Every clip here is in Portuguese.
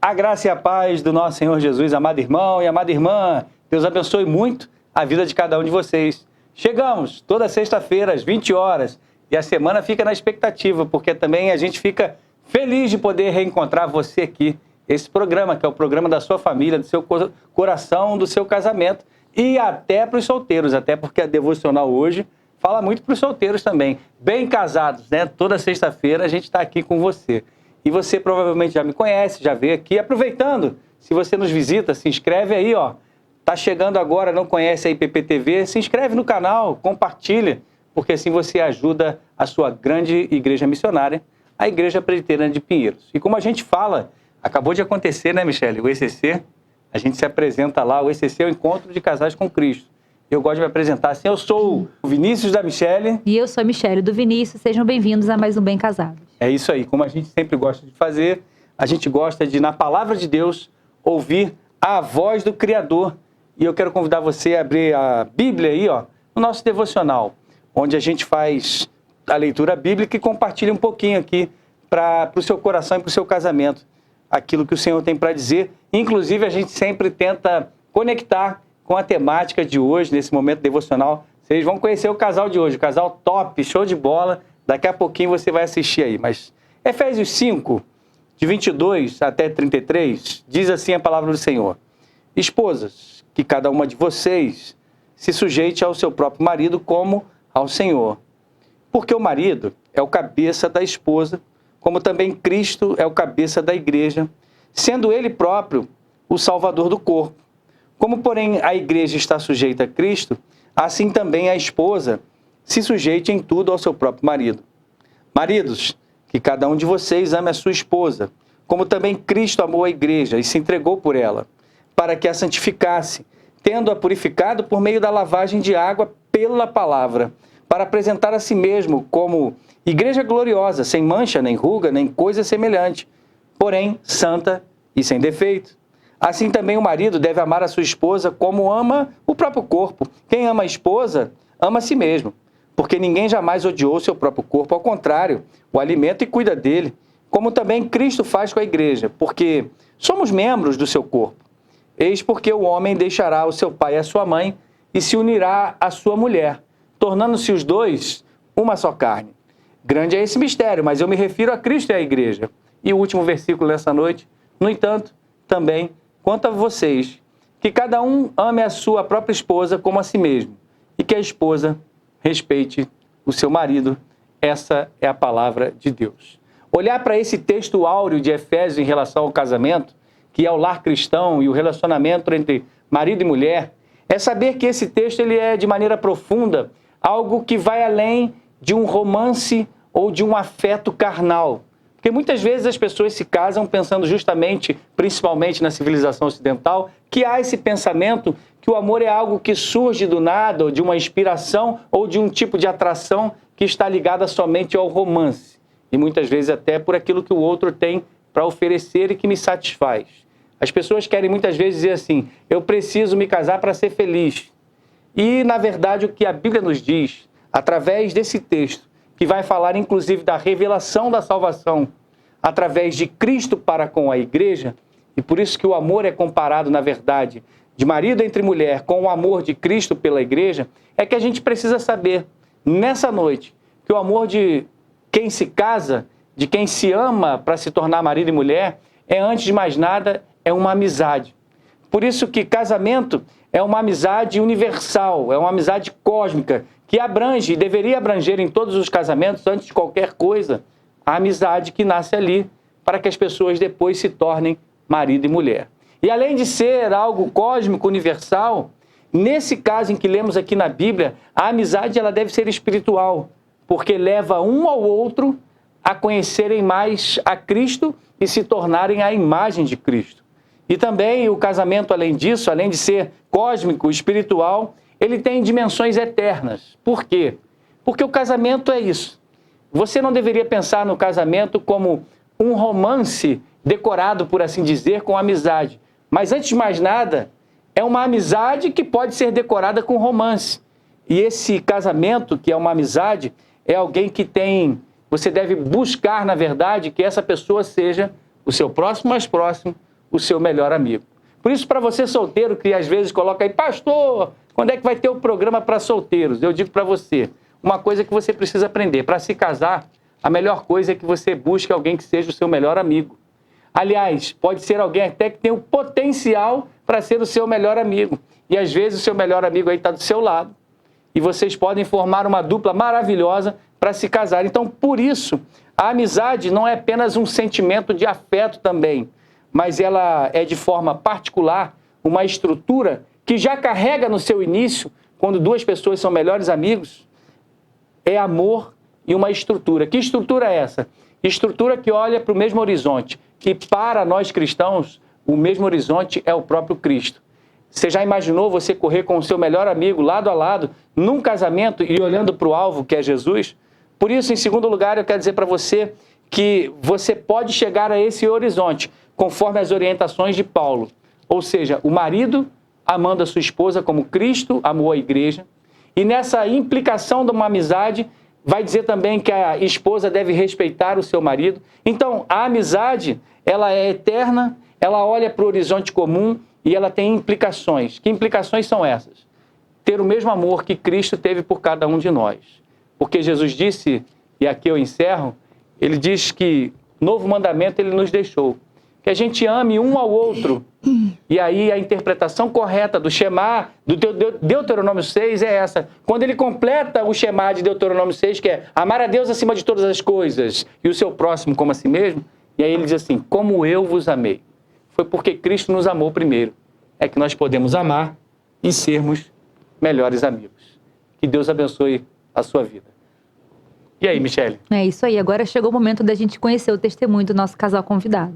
A graça e a paz do nosso Senhor Jesus, amado irmão e amada irmã. Deus abençoe muito a vida de cada um de vocês. Chegamos toda sexta-feira às 20 horas e a semana fica na expectativa, porque também a gente fica feliz de poder reencontrar você aqui. Esse programa, que é o programa da sua família, do seu coração, do seu casamento e até para os solteiros, até porque a devocional hoje fala muito para os solteiros também. Bem casados, né? Toda sexta-feira a gente está aqui com você. E você provavelmente já me conhece, já veio aqui. Aproveitando, se você nos visita, se inscreve aí, ó. Tá chegando agora, não conhece a IPPTV, se inscreve no canal, compartilha, porque assim você ajuda a sua grande igreja missionária, a Igreja Presbiteriana de Pinheiros. E como a gente fala, acabou de acontecer, né, Michele? O ECC, a gente se apresenta lá, o ECC é o Encontro de Casais com Cristo. Eu gosto de me apresentar assim, eu sou o Vinícius da Michele. E eu sou a Michele do Vinícius, sejam bem-vindos a mais um Bem Casados. É isso aí, como a gente sempre gosta de fazer, a gente gosta de, na Palavra de Deus, ouvir a voz do Criador. E eu quero convidar você a abrir a Bíblia aí, ó, no nosso devocional, onde a gente faz a leitura bíblica e compartilha um pouquinho aqui para o seu coração e para o seu casamento, aquilo que o Senhor tem para dizer. Inclusive, a gente sempre tenta conectar com a temática de hoje, nesse momento devocional. Vocês vão conhecer o casal de hoje, o casal top, show de bola. Daqui a pouquinho você vai assistir aí. Mas Efésios 5, de 22 até 33, diz assim a palavra do Senhor. Esposas, que cada uma de vocês se sujeite ao seu próprio marido como ao Senhor. Porque o marido é o cabeça da esposa, como também Cristo é o cabeça da igreja, sendo ele próprio o salvador do corpo. Como, porém, a igreja está sujeita a Cristo, assim também a esposa se sujeite em tudo ao seu próprio marido. Maridos, que cada um de vocês ame a sua esposa, como também Cristo amou a igreja e se entregou por ela, para que a santificasse, tendo-a purificado por meio da lavagem de água pela palavra, para apresentar a si mesmo como igreja gloriosa, sem mancha, nem ruga, nem coisa semelhante, porém santa e sem defeito. Assim também o marido deve amar a sua esposa como ama o próprio corpo. Quem ama a esposa, ama a si mesmo, porque ninguém jamais odiou o seu próprio corpo, ao contrário, o alimenta e cuida dele, como também Cristo faz com a igreja, porque somos membros do seu corpo. Eis porque o homem deixará o seu pai e a sua mãe e se unirá à sua mulher, tornando-se os dois uma só carne. Grande é esse mistério, mas eu me refiro a Cristo e à igreja. E o último versículo dessa noite, no entanto, também quanto a vocês, que cada um ame a sua própria esposa como a si mesmo, e que a esposa respeite o seu marido. Essa é a palavra de Deus. Olhar para esse texto áureo de Efésios em relação ao casamento, que é o lar cristão e o relacionamento entre marido e mulher, é saber que esse texto ele é, de maneira profunda, algo que vai além de um romance ou de um afeto carnal. Porque muitas vezes as pessoas se casam pensando justamente, principalmente na civilização ocidental, que há esse pensamento que o amor é algo que surge do nada, ou de uma inspiração, ou de um tipo de atração que está ligada somente ao romance. E muitas vezes até por aquilo que o outro tem para oferecer e que me satisfaz. As pessoas querem muitas vezes dizer assim, eu preciso me casar para ser feliz. E, na verdade, o que a Bíblia nos diz, através desse texto, que vai falar inclusive da revelação da salvação através de Cristo para com a igreja, e por isso que o amor é comparado, na verdade, de marido entre mulher com o amor de Cristo pela igreja, é que a gente precisa saber, nessa noite, que o amor de quem se casa, de quem se ama para se tornar marido e mulher, é, antes de mais nada, é uma amizade. Por isso que casamento é uma amizade universal, é uma amizade cósmica, que abrange e deveria abranger em todos os casamentos, antes de qualquer coisa, a amizade que nasce ali, para que as pessoas depois se tornem marido e mulher. E além de ser algo cósmico, universal, nesse caso em que lemos aqui na Bíblia, a amizade ela deve ser espiritual, porque leva um ao outro a conhecerem mais a Cristo e se tornarem a imagem de Cristo. E também o casamento, além disso, além de ser cósmico, espiritual, ele tem dimensões eternas. Por quê? Porque o casamento é isso. Você não deveria pensar no casamento como um romance decorado, por assim dizer, com amizade. Mas, antes de mais nada, é uma amizade que pode ser decorada com romance. E esse casamento, que é uma amizade, é alguém que tem... Você deve buscar, na verdade, que essa pessoa seja o seu próximo mais próximo, o seu melhor amigo. Por isso, para você solteiro, que às vezes coloca aí, pastor, quando é que vai ter o programa para solteiros? Eu digo para você, uma coisa que você precisa aprender. Para se casar, a melhor coisa é que você busque alguém que seja o seu melhor amigo. Aliás, pode ser alguém até que tenha o potencial para ser o seu melhor amigo. E às vezes o seu melhor amigo aí está do seu lado. E vocês podem formar uma dupla maravilhosa para se casar. Então, por isso, a amizade não é apenas um sentimento de afeto também, mas ela é de forma particular uma estrutura que já carrega no seu início, quando duas pessoas são melhores amigos, é amor e uma estrutura. Que estrutura é essa? Estrutura que olha para o mesmo horizonte, que para nós cristãos, o mesmo horizonte é o próprio Cristo. Você já imaginou você correr com o seu melhor amigo lado a lado, num casamento e olhando para o alvo que é Jesus? Por isso, em segundo lugar, eu quero dizer para você que você pode chegar a esse horizonte, conforme as orientações de Paulo. Ou seja, o marido amando a sua esposa como Cristo amou a igreja. E nessa implicação de uma amizade, vai dizer também que a esposa deve respeitar o seu marido. Então, a amizade, ela é eterna, ela olha para o horizonte comum e ela tem implicações. Que implicações são essas? Ter o mesmo amor que Cristo teve por cada um de nós. Porque Jesus disse, e aqui eu encerro, ele diz que novo mandamento ele nos deixou, que a gente ame um ao outro. E aí a interpretação correta do Shema, do Deuteronômio 6 é essa. Quando ele completa o Shema de Deuteronômio 6, que é amar a Deus acima de todas as coisas e o seu próximo como a si mesmo, e aí ele diz assim, como eu vos amei. Foi porque Cristo nos amou primeiro. É que nós podemos amar e sermos melhores amigos. Que Deus abençoe a sua vida. E aí, Michele? É isso aí. Agora chegou o momento da gente conhecer o testemunho do nosso casal convidado.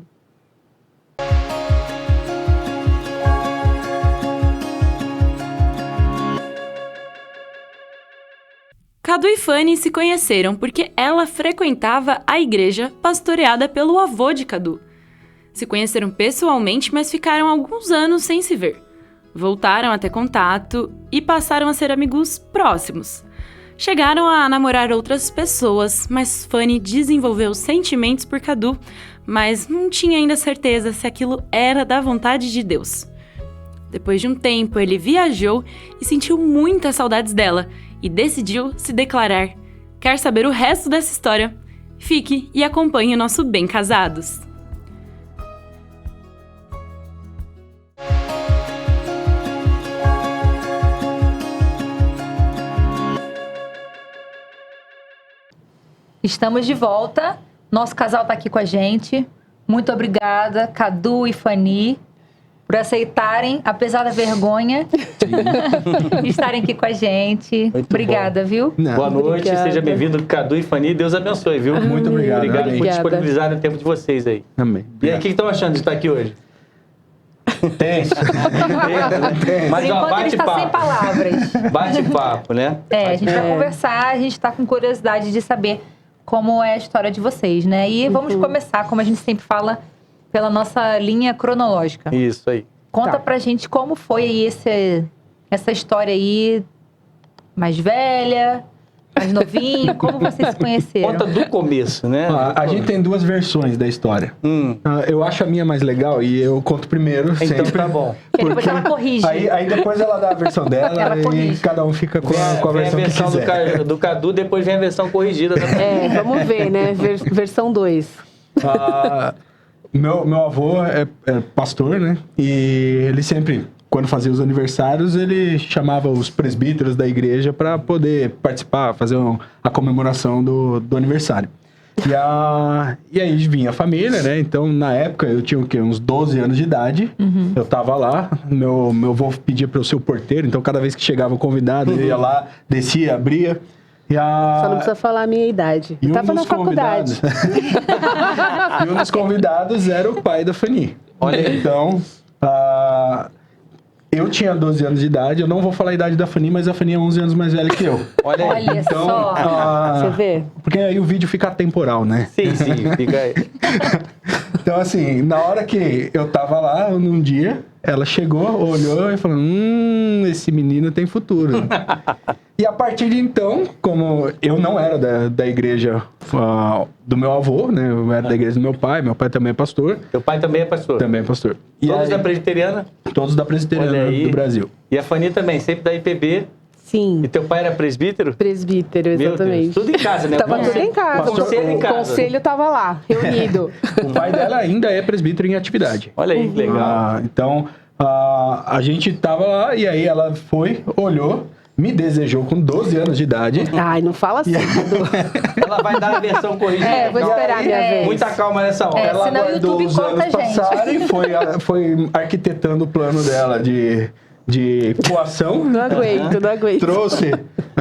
Cadu e Fanny se conheceram porque ela frequentava a igreja pastoreada pelo avô de Cadu. Se conheceram pessoalmente, mas ficaram alguns anos sem se ver. Voltaram a ter contato e passaram a ser amigos próximos. Chegaram a namorar outras pessoas, mas Fanny desenvolveu sentimentos por Cadu, mas não tinha ainda certeza se aquilo era da vontade de Deus. Depois de um tempo, ele viajou e sentiu muitas saudades dela e decidiu se declarar. Quer saber o resto dessa história? Fique e acompanhe o nosso Bem Casados. Estamos de volta. Nosso casal está aqui com a gente. Muito obrigada, Cadu e Fanny, por aceitarem, apesar da vergonha, estarem aqui com a gente. Muito obrigada, bom. Viu? Não, Boa noite, obrigada. Seja bem-vindo, Cadu e Fanny. Deus abençoe, viu? Muito obrigado. Obrigado por Amém. disponibilizarem o tempo de vocês aí. Amém. E aí, o que estão achando de estar aqui hoje? Tenso. Mas, Por ó, enquanto ele está sem palavras. bate-papo, né? A gente vai conversar, a gente está com curiosidade de saber como é a história de vocês, né? E vamos começar, como a gente sempre fala, pela nossa linha cronológica. Isso aí. Conta pra gente como foi aí essa história aí, mais velha, mais novinho, como vocês se conheceram? Conta do começo, né? A gente tem duas versões da história. Eu acho a minha mais legal e eu conto primeiro Então sempre. tá bom. Porque depois ela corrige. Aí depois ela dá a versão dela Ela e corrige. cada um fica com a Vem a versão que versão quiser. do Cadu, depois vem a versão corrigida. Vamos ver, né? Versão 2. Meu avô é pastor, né? E ele sempre, quando fazia os aniversários, ele chamava os presbíteros da igreja para poder participar, fazer a comemoração do aniversário. E aí vinha a família, né? Então, na época, eu tinha o quê? Uns 12 anos de idade. Eu tava lá, meu avô pedia para eu ser o porteiro. Então, cada vez que chegava o convidado, eu ia lá, descia, abria. Só não precisa falar a minha idade. E Eu tava na faculdade. E um dos convidados era o pai da Fanny. Olha aí. Então, eu tinha 12 anos de idade. Eu não vou falar a idade da Fanny, mas a Fanny é 11 anos mais velha que eu. Olha aí. Olha Então, só. Você vê? porque aí o vídeo fica atemporal, né? Sim, fica aí. Então, assim, na hora que eu tava lá, num dia, ela chegou, olhou e falou, esse menino tem futuro. E a partir de então, como eu não era da igreja do meu avô, né? Eu era da igreja do meu pai também é pastor. Teu pai também é pastor? Também é pastor. E Todos aí, da presbiteriana? todos da presbiteriana do Brasil. E a Fanny também, sempre da IPB. Sim. E teu pai era presbítero? Presbítero, Meu exatamente. Deus, tudo em casa, né? Tava tudo em casa. Conselho em casa. O conselho tava lá, reunido. O pai dela ainda é presbítero em atividade. Olha aí, que legal. Então, a gente tava lá e aí ela foi, olhou, me desejou com 12 anos de idade. Ai, não fala assim, Cadu. Ela vai dar a versão corrigida. Vou esperar a minha vez. Muita calma nessa hora. Ela senão o aguardou YouTube os corta anos a gente. passarem e foi arquitetando o plano dela de coação. Não aguento. Trouxe,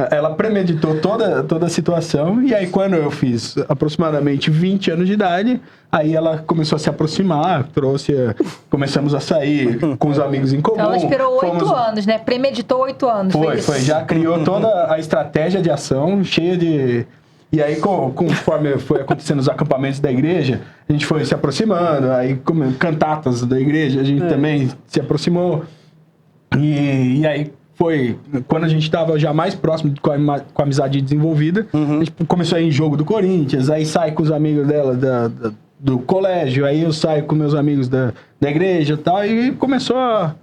ela premeditou toda a situação e aí quando eu fiz aproximadamente 20 anos de idade, aí ela começou a se aproximar, começamos a sair com os amigos em comum. Então ela esperou 8 anos, né? Premeditou 8 anos. Foi, já criou toda a estratégia de ação, cheia de... E aí, conforme foi acontecendo os acampamentos da igreja, a gente foi se aproximando, aí cantatas da igreja, a gente também se aproximou. E aí foi quando a gente estava já mais próximo com a amizade desenvolvida, a gente começou a ir em jogo do Corinthians, aí sai com os amigos dela do colégio, aí eu saio com meus amigos da igreja e tal, e começou a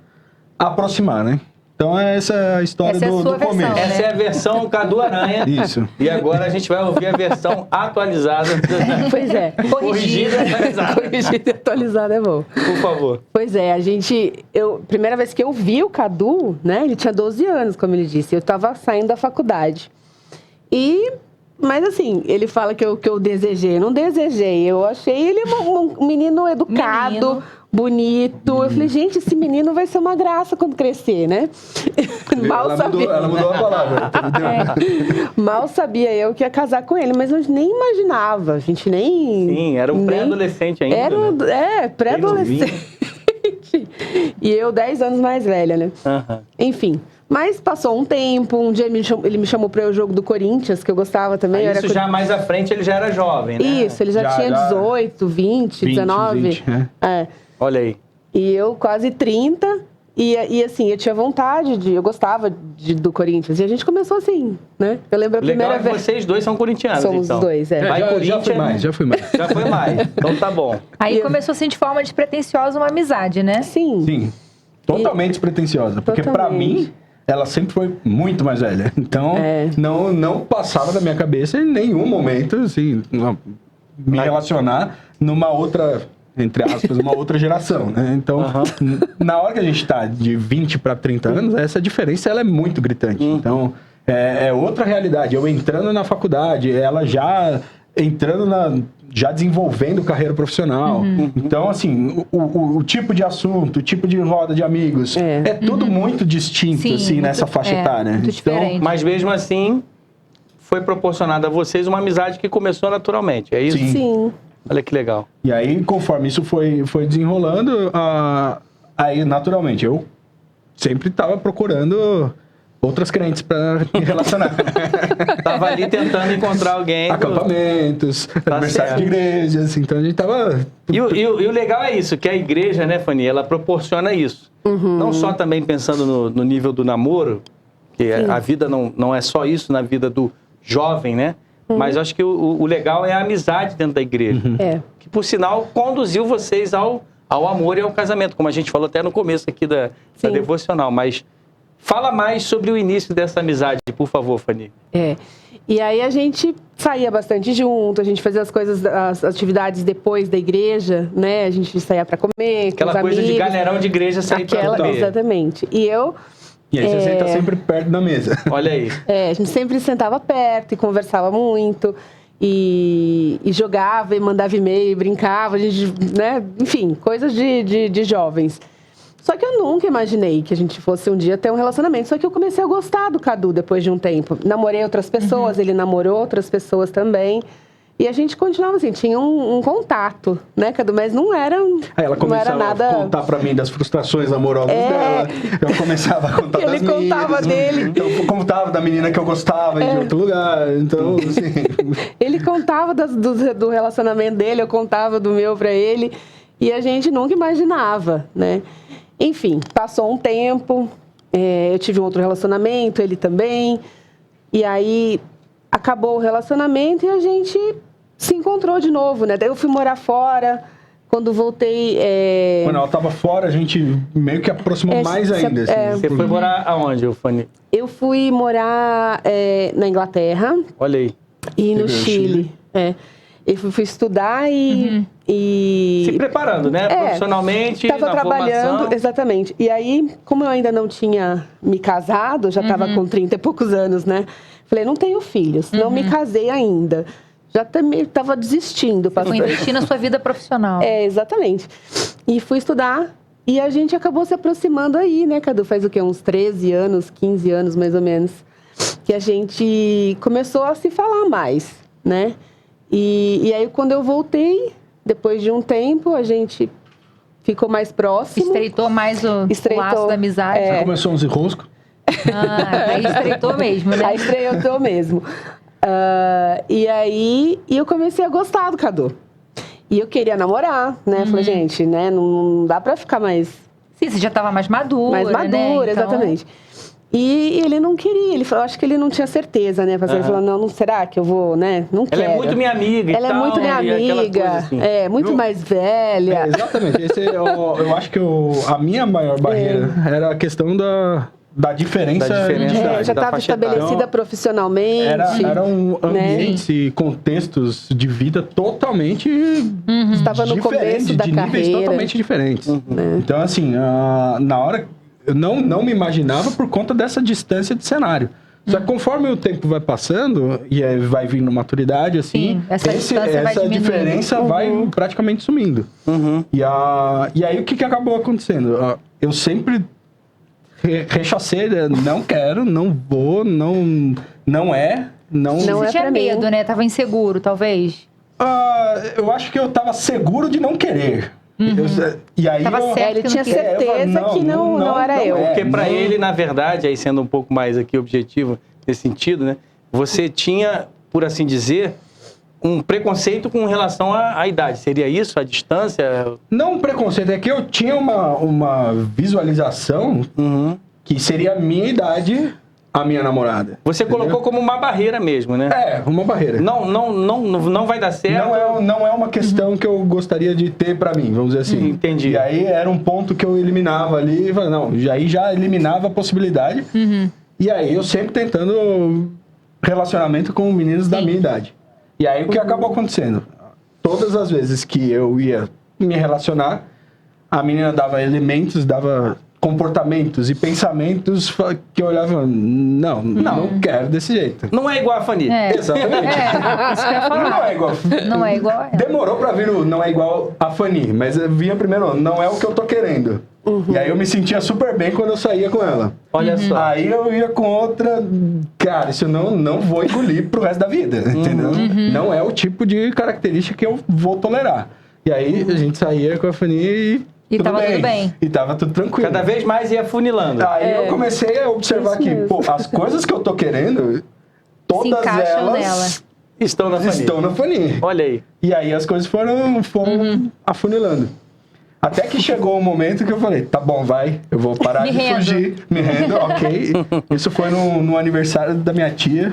aproximar, né? Então essa é a história Essa é a do sua versão, começo. né? Essa é a versão Cadu Aranha. Isso. E agora a gente vai ouvir a versão atualizada. Pois é. Corrigida e atualizada. Corrigido e atualizado é bom. Por favor. Pois é, primeira vez que eu vi o Cadu, né, ele tinha 12 anos, como ele disse, eu tava saindo da faculdade. Mas assim, ele fala que eu desejei, eu não desejei, eu achei ele um menino educado, bonito. Eu falei, gente, esse menino vai ser uma graça quando crescer, né? Ela mudou a palavra. Mal sabia eu que ia casar com ele, mas eu nem imaginava, a gente nem... Sim, era um pré-adolescente ainda, né? Pré-adolescente. E eu 10 anos mais velha, né? Enfim, mas passou um tempo, um dia ele me chamou para o jogo do Corinthians, que eu gostava também. Isso já mais à frente ele já era jovem, né? Isso, ele já tinha 18, 20, 19. 20, é. Olha aí. E eu quase 30. E assim, eu tinha vontade eu gostava do Corinthians. E a gente começou assim, né? Eu lembro a primeira Legal vez. vocês dois são corintianos, Somos então. os dois, é. Vai Já foi mais. Já foi mais. Então tá bom. Aí começou assim de forma despretensiosa uma amizade, né? Sim. Sim, totalmente despretensiosa. Porque pra Totalmente. mim, ela sempre foi muito mais velha. Então, não passava da minha cabeça em nenhum momento, assim, me relacionar numa outra, entre aspas, uma outra geração, né? Então, na hora que a gente tá de 20 para 30 anos, essa diferença ela é muito gritante. Então, é outra realidade. Eu entrando na faculdade, ela já entrando já desenvolvendo carreira profissional. Então, assim, o tipo de assunto, o tipo de roda de amigos, é tudo muito distinto, Sim, assim, nessa faixa etária. muito diferente. Mas mesmo assim, foi proporcionada a vocês uma amizade que começou naturalmente, é isso? Sim. Olha que legal. E aí, conforme isso foi desenrolando, aí, naturalmente, eu sempre estava procurando outras crentes para me relacionar. Tava ali tentando encontrar alguém. Acampamentos, aniversário de igrejas, então a gente tava... E o legal é isso, que a igreja, né, Fanny, ela proporciona isso. Não só também pensando no nível do namoro, que a vida não é só isso na vida do jovem, né? Mas eu acho que o legal é a amizade dentro da igreja. Que, por sinal, conduziu vocês ao amor e ao casamento, como a gente falou até no começo aqui da devocional. Mas fala mais sobre o início dessa amizade, por favor, Fanny. E aí a gente saía bastante junto, a gente fazia as atividades depois da igreja, né? A gente saía para comer, Aquela com os coisa amigos. de galerão de igreja sair para comer. Exatamente. E aí você senta sempre perto da mesa. Olha aí. a gente sempre sentava perto e conversava muito. E jogava e mandava e-mail, brincava, a gente, né? Enfim, coisas de jovens. Só que eu nunca imaginei que a gente fosse um dia ter um relacionamento. Só que eu comecei a gostar do Cadu depois de um tempo. Namorei outras pessoas, ele namorou outras pessoas também. E a gente continuava assim, tinha um contato, né, Cadu? Mas não era Aí ela começava a contar pra mim das frustrações amorosas dela. Eu começava a contar das minhas. Ele contava dele. Então, eu contava da menina que eu gostava de outro lugar. Então, assim... Ele contava do relacionamento dele, eu contava do meu pra ele. E a gente nunca imaginava, né? Enfim, passou um tempo, eu tive um outro relacionamento, ele também. E aí acabou o relacionamento e a gente se encontrou de novo, né? Daí eu fui morar fora. Quando voltei... Quando ela tava fora, a gente meio que aproximou mais ainda. Assim, Você foi morar aonde, Fanny? Eu fui morar na Inglaterra Olha aí. e no Você veio ao Chile. Eu fui estudar e... Se preparando, né? Profissionalmente, Estava na trabalhando, formação. exatamente. E aí, como eu ainda não tinha me casado, já estava com 30 e poucos anos, né? Falei, não tenho filhos, não me casei ainda. Já estava desistindo. Foi investir na sua vida profissional. Exatamente. E fui estudar e a gente acabou se aproximando aí, né, Cadu? Faz o quê? Uns 13 anos, 15 anos, mais ou menos. Que a gente começou a se falar mais, né? E aí, quando eu voltei, depois de um tempo, a gente ficou mais próximo. Estreitou mais o laço da amizade. Já começou uns enroscos? Aí estreitou mesmo, né? Aí estreitou mesmo. E aí eu comecei a gostar do Cadu. E eu queria namorar, né? Falei, gente, né? Não dá pra ficar mais... Sim, você já estava mais madura, Mais madura, né? Então, exatamente. E ele não queria, ele falou, acho que ele não tinha certeza, né? Ele falou, não, será que eu vou, né? Não quero. Ela é muito minha amiga e Ela é tal, muito minha e aquela amiga, coisa assim. muito mais velha. Exatamente. Eu acho que a minha maior barreira era a questão da diferença, Da diferença. de idade. Já da estava faixa etária. estabelecida profissionalmente. Eram ambientes e contextos de vida totalmente Estava no diferentes, começo da de níveis carreira. totalmente diferentes. Então, assim, na hora, eu não me imaginava por conta dessa distância de cenário. Só que conforme o tempo vai passando e aí vai vindo maturidade, assim, Sim, essa distância vai essa diminuindo. diferença vai praticamente sumindo. E aí, o que acabou acontecendo? Eu sempre rechacei, não quero, não vou, não é. Não Não Você é tinha pra mim. medo, né? Tava inseguro, talvez. eu acho que eu tava seguro de não querer. E aí Tava certo Ele que tinha não queria. certeza que não era eu. Porque para não. ele, na verdade, aí sendo um pouco mais aqui objetivo nesse sentido, né? Você tinha, por assim dizer, um preconceito com relação à idade. Seria isso? A distância? Não um preconceito, é que eu tinha uma visualização que seria a minha idade, a minha namorada. Você entendeu? colocou como uma barreira mesmo, né? Uma barreira. Não vai dar certo. Não é uma questão que eu gostaria de ter pra mim, vamos dizer assim. Entendi. E aí era um ponto que eu eliminava ali, e falava, não, aí já eliminava a possibilidade. E aí eu sempre tentando relacionamento com meninos da minha idade. E aí o que acabou acontecendo? Todas as vezes que eu ia me relacionar, a menina dava elementos, dava comportamentos e pensamentos que eu olhava, não quero desse jeito. Não é igual a Fanny. Exatamente. Isso que eu ia falar. Não é igual. Não é igual a ela. Demorou pra vir o não é igual a Fanny, mas vinha primeiro, não é o que eu tô querendo. E aí eu me sentia super bem quando eu saía com ela. Olha só. Aí eu ia com outra, cara, isso eu não vou engolir pro resto da vida, entendeu? Não é o tipo de característica que eu vou tolerar. E aí a gente saía com a Fanny E tava tudo bem. E tava tudo tranquilo. Cada vez mais ia funilando. Aí eu comecei a observar Isso que, mesmo. as coisas que eu tô querendo, todas encaixam elas nela. Estão na Fanny. estão na Fanny. Olha aí. E aí as coisas foram afunilando. Até que chegou um momento que eu falei, tá bom, vai, eu vou parar Me de rendo. fugir, me rendo, ok. Isso foi no aniversário da minha tia.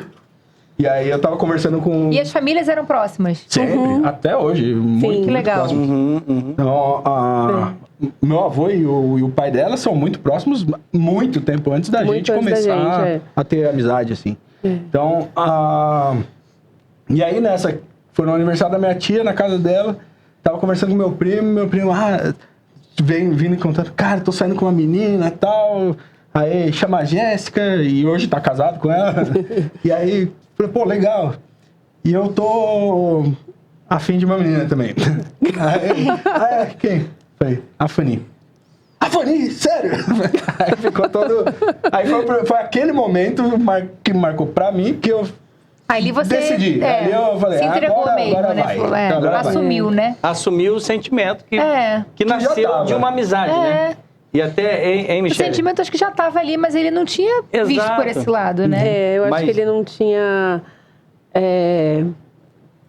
E aí eu tava conversando com... E as famílias eram próximas? Sempre, até hoje. Muito, que legal. próximo. Então, meu avô e o pai dela são muito próximos, muito tempo antes da Muito gente antes da começar gente, a ter amizade, assim. Então, e aí foi no aniversário da minha tia, na casa dela, tava conversando com meu primo, vindo e contando, cara, tô saindo com uma menina e tal, aí chama a Jéssica, e hoje tá casado com ela, e aí, falei, pô, legal, e eu tô afim de uma menina também. Aí, quem? Falei, a Fanny. A Fanny, sério? Aí ficou todo... Aí foi aquele momento que marcou pra mim que eu Ali você decidi. Ali eu falei, se entregou agora mesmo, né? vai. Falou, Agora vai. assumiu, né? Assumiu o sentimento que Que já nasceu tava. de uma amizade, né? E até, hein, O Michele? sentimento acho que já estava ali, mas ele não tinha visto Exato. por esse lado, né? Eu acho Mas- que ele não tinha...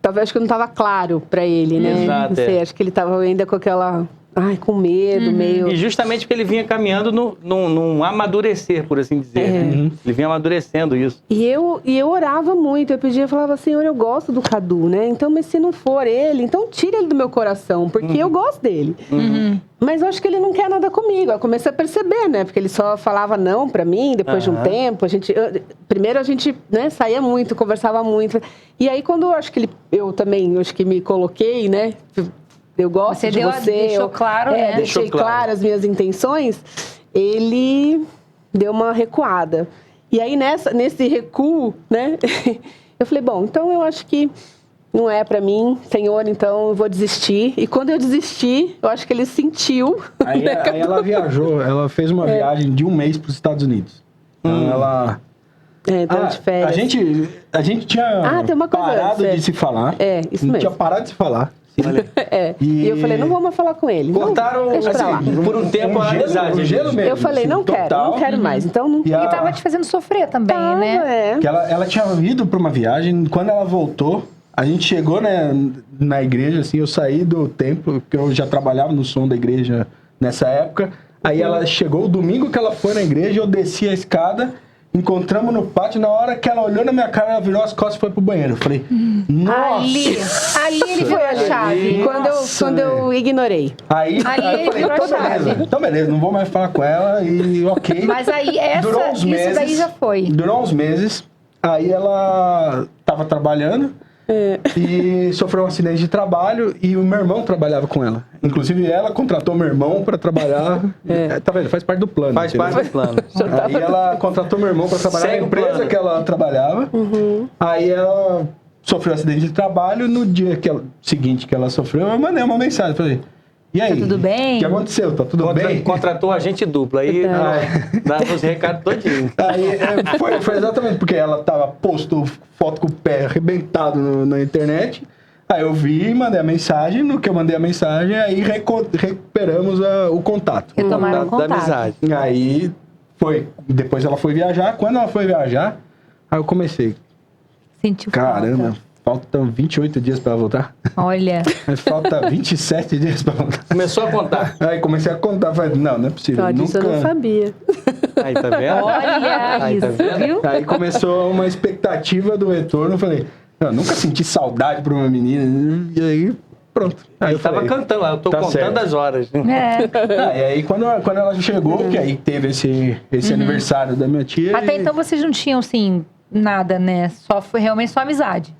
talvez acho que não estava claro para ele, né? Exato, Não sei, acho que ele estava ainda com aquela ai, com medo, meio... E justamente porque ele vinha caminhando num amadurecer, por assim dizer. Né? Ele vinha amadurecendo isso. E eu orava muito, eu pedia, eu falava, Senhor, eu gosto do Cadu, né? Então, mas se não for ele, então tira ele do meu coração, porque eu gosto dele. Mas eu acho que ele não quer nada comigo. Eu comecei a perceber, né? Porque ele só falava não pra mim, depois de um tempo. Primeiro a gente, né, saía muito, conversava muito. E aí, quando eu acho que eu também me coloquei, né? Eu gosto de você. Deixou claro, né? Deixei claro as minhas intenções. Ele deu uma recuada. E aí, nesse recuo, né? Eu falei, bom, então eu acho que não é pra mim, Senhor, então eu vou desistir. E quando eu desisti, eu acho que ele sentiu. Aí ela viajou, ela fez uma viagem de um mês para os Estados Unidos. Então ela... de férias. A gente tinha tem uma coisa parado antes, de se falar. É, isso A gente mesmo. tinha parado de se falar. E eu falei, não vou mais falar com ele. Cortaram, não, deixa pra lá. assim, por um tempo a amizade. Gelo mesmo. Eu falei, assim, não quero mais. Então não... E E tava te fazendo sofrer também, né? Que ela tinha ido para uma viagem, quando ela voltou, a gente chegou, né, na igreja, assim, eu saí do templo, porque eu já trabalhava no som da igreja nessa época. Aí ela chegou, o domingo que ela foi na igreja, eu desci a escada, encontramos no pátio, na hora que ela olhou na minha cara, ela virou as costas e foi pro banheiro. Eu falei, nossa! Ali ele virou a chave. Quando eu ignorei. Aí eu falei, virou então a chave. beleza, então beleza, não vou mais falar com ela e ok. Mas aí Durou uns isso daí já foi. Durou uns meses, aí ela tava trabalhando e sofreu um acidente de trabalho e o meu irmão trabalhava com ela. Inclusive ela contratou meu irmão para trabalhar. Tá vendo? Faz parte do plano. Faz entendeu? parte do plano. Aí ela contratou meu irmão para trabalhar Segue na o empresa plano. que ela trabalhava. Aí ela sofreu um acidente de trabalho. No dia seguinte que ela sofreu, eu mandei uma mensagem. Falei, e aí? Tá tudo bem? O que aconteceu? Tá tudo bem? Contratou agente duplo. Aí dava os recados todinhos. Aí foi exatamente porque ela postou foto com o pé arrebentado na internet. Aí eu vi e mandei a mensagem. No que eu mandei a mensagem, aí recuperamos o contato. Retomaram o Da contato. amizade. Aí depois ela foi viajar. Quando ela foi viajar, aí eu comecei. Sentiu Caramba, falta. faltam 28 dias pra ela voltar. Olha. Aí falta 27 dias pra voltar. Começou a contar. Aí comecei a contar. Falei, não é possível. Só disso eu não sabia. Aí, tá vendo? Olha Aí, tá isso, vendo? viu? Aí começou uma expectativa do retorno. Eu falei, eu nunca senti saudade por uma menina. E aí, pronto. Aí Eu tava falei, cantando lá, eu tô tá contando certo. as horas. É. E aí quando ela chegou, que aí teve esse aniversário da minha tia. Até então vocês não tinham, assim, nada, né? Foi realmente só amizade.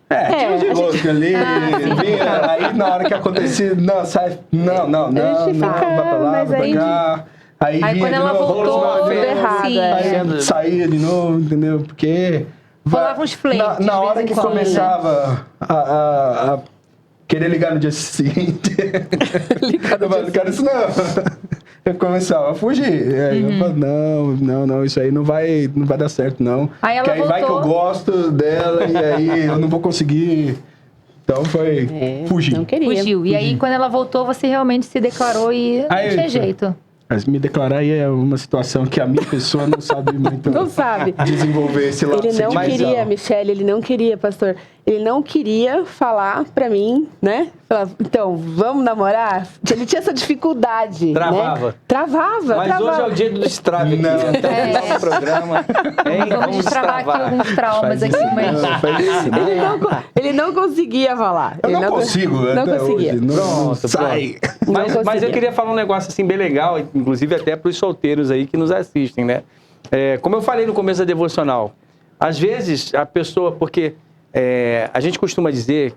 Tinha uns enroscos ali, vinha, aí na hora que acontecia, não, sai, não, gente vai pra lá, mas vai aí- pra cá. Aí Aí vinha quando de ela novo, voltou, rolou uma tudo vez, errado, sim. aí saía de novo, entendeu? Porque... Rolava uns flakes de Na hora vez em que quando, começava a querer ligar no dia seguinte, eu falei, cara, isso não. Eu começava a fugir. Aí eu falei, não, isso aí não vai dar certo, não. Aí ela Porque aí vai que eu voltou. gosto dela e aí eu não vou conseguir. Então foi fugir. Não queria. Fugiu. E aí, quando ela voltou, você realmente se declarou e não Aí, tinha jeito. Mas me declarar aí é uma situação que a minha pessoa não sabe muito Não sabe. desenvolver esse lado Ele não sentimental. queria, Michele, ele não queria, pastor. Ele não queria falar pra mim, né? Falar, então, vamos namorar? Ele tinha essa dificuldade. Travava. Né? Travava. Mas hoje é o dia do destrave aqui. Não. Até o final do programa. Hein? Vamos destravar aqui alguns traumas Faz aqui, isso mas... não, faz isso não. Ele não conseguia falar. Eu Ele não consigo, Não até conseguia. hoje. Não Pronto, sai. Mas eu conseguia. queria falar um negócio assim bem legal, inclusive até para os solteiros aí que nos assistem, né? Como eu falei no começo da devocional, às vezes a pessoa, porque a gente costuma dizer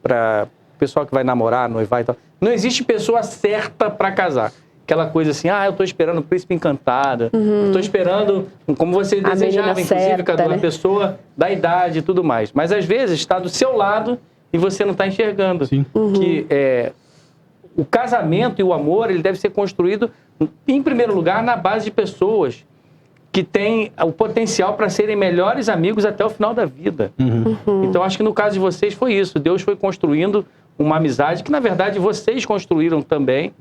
para o pessoal que vai namorar, noivar e tal, não existe pessoa certa para casar. Aquela coisa assim, eu estou esperando o príncipe encantado, estou esperando, como você A desejava, menina inclusive, certa, Cadu, né? a pessoa da idade e tudo mais. Mas às vezes está do seu lado e você não está enxergando Sim. que o casamento e o amor, ele deve ser construído, em primeiro lugar, na base de pessoas que têm o potencial para serem melhores amigos até o final da vida. Então, acho que no caso de vocês foi isso. Deus foi construindo uma amizade que, na verdade, vocês construíram também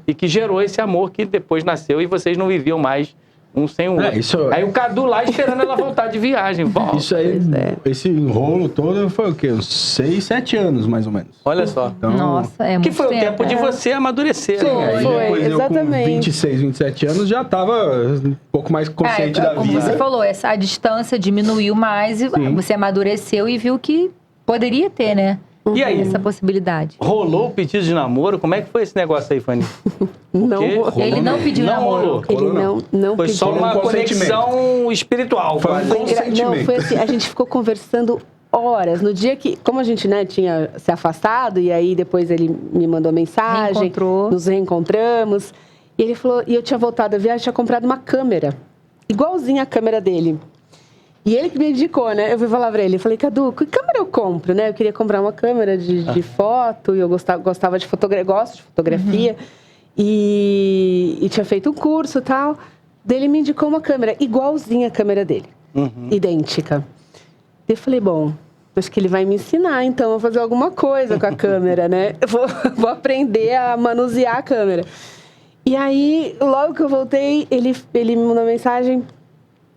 e que gerou esse amor que depois nasceu e vocês não viviam mais um sem o outro. isso- Aí o Cadu lá esperando ela voltar de viagem. Volta. Isso aí, esse enrolo todo foi o quê? Uns 6, 7 anos, mais ou menos. Olha só. Então, Nossa, é muito Que foi o tempo de você amadurecer. Foi. né? Aí depois eu com exatamente. 26, 27 anos já tava um pouco mais consciente da como vida. você falou, essa distância diminuiu mais e Sim. você amadureceu e viu que poderia ter, né? E aí? Essa possibilidade. Rolou o pedido de namoro? Como é que foi esse negócio aí, Fanny? Não, Porque Ele não pediu não namoro. rolou. ele não Foi pediu. só uma um consentimento. conexão espiritual. Foi um quase. consentimento. Não, foi assim, a gente ficou conversando horas. No dia que, como a gente, né, tinha se afastado, e aí depois ele me mandou mensagem, Reencontrou. nos reencontramos, e ele falou, e eu tinha voltado a viagem, tinha comprado uma câmera, igualzinha a câmera dele. E ele que me indicou, né? Eu fui falar pra ele, eu falei, Cadu, que câmera eu compro, né? Eu queria comprar uma câmera de foto, e eu gostava de fotografia, gosto de fotografia, e tinha feito um curso e tal. Daí ele me indicou uma câmera, igualzinha a câmera dele, idêntica. Eu falei, bom, acho que ele vai me ensinar, então, a fazer alguma coisa com a câmera, né? Eu vou aprender a manusear a câmera. E aí, logo que eu voltei, ele me mandou mensagem,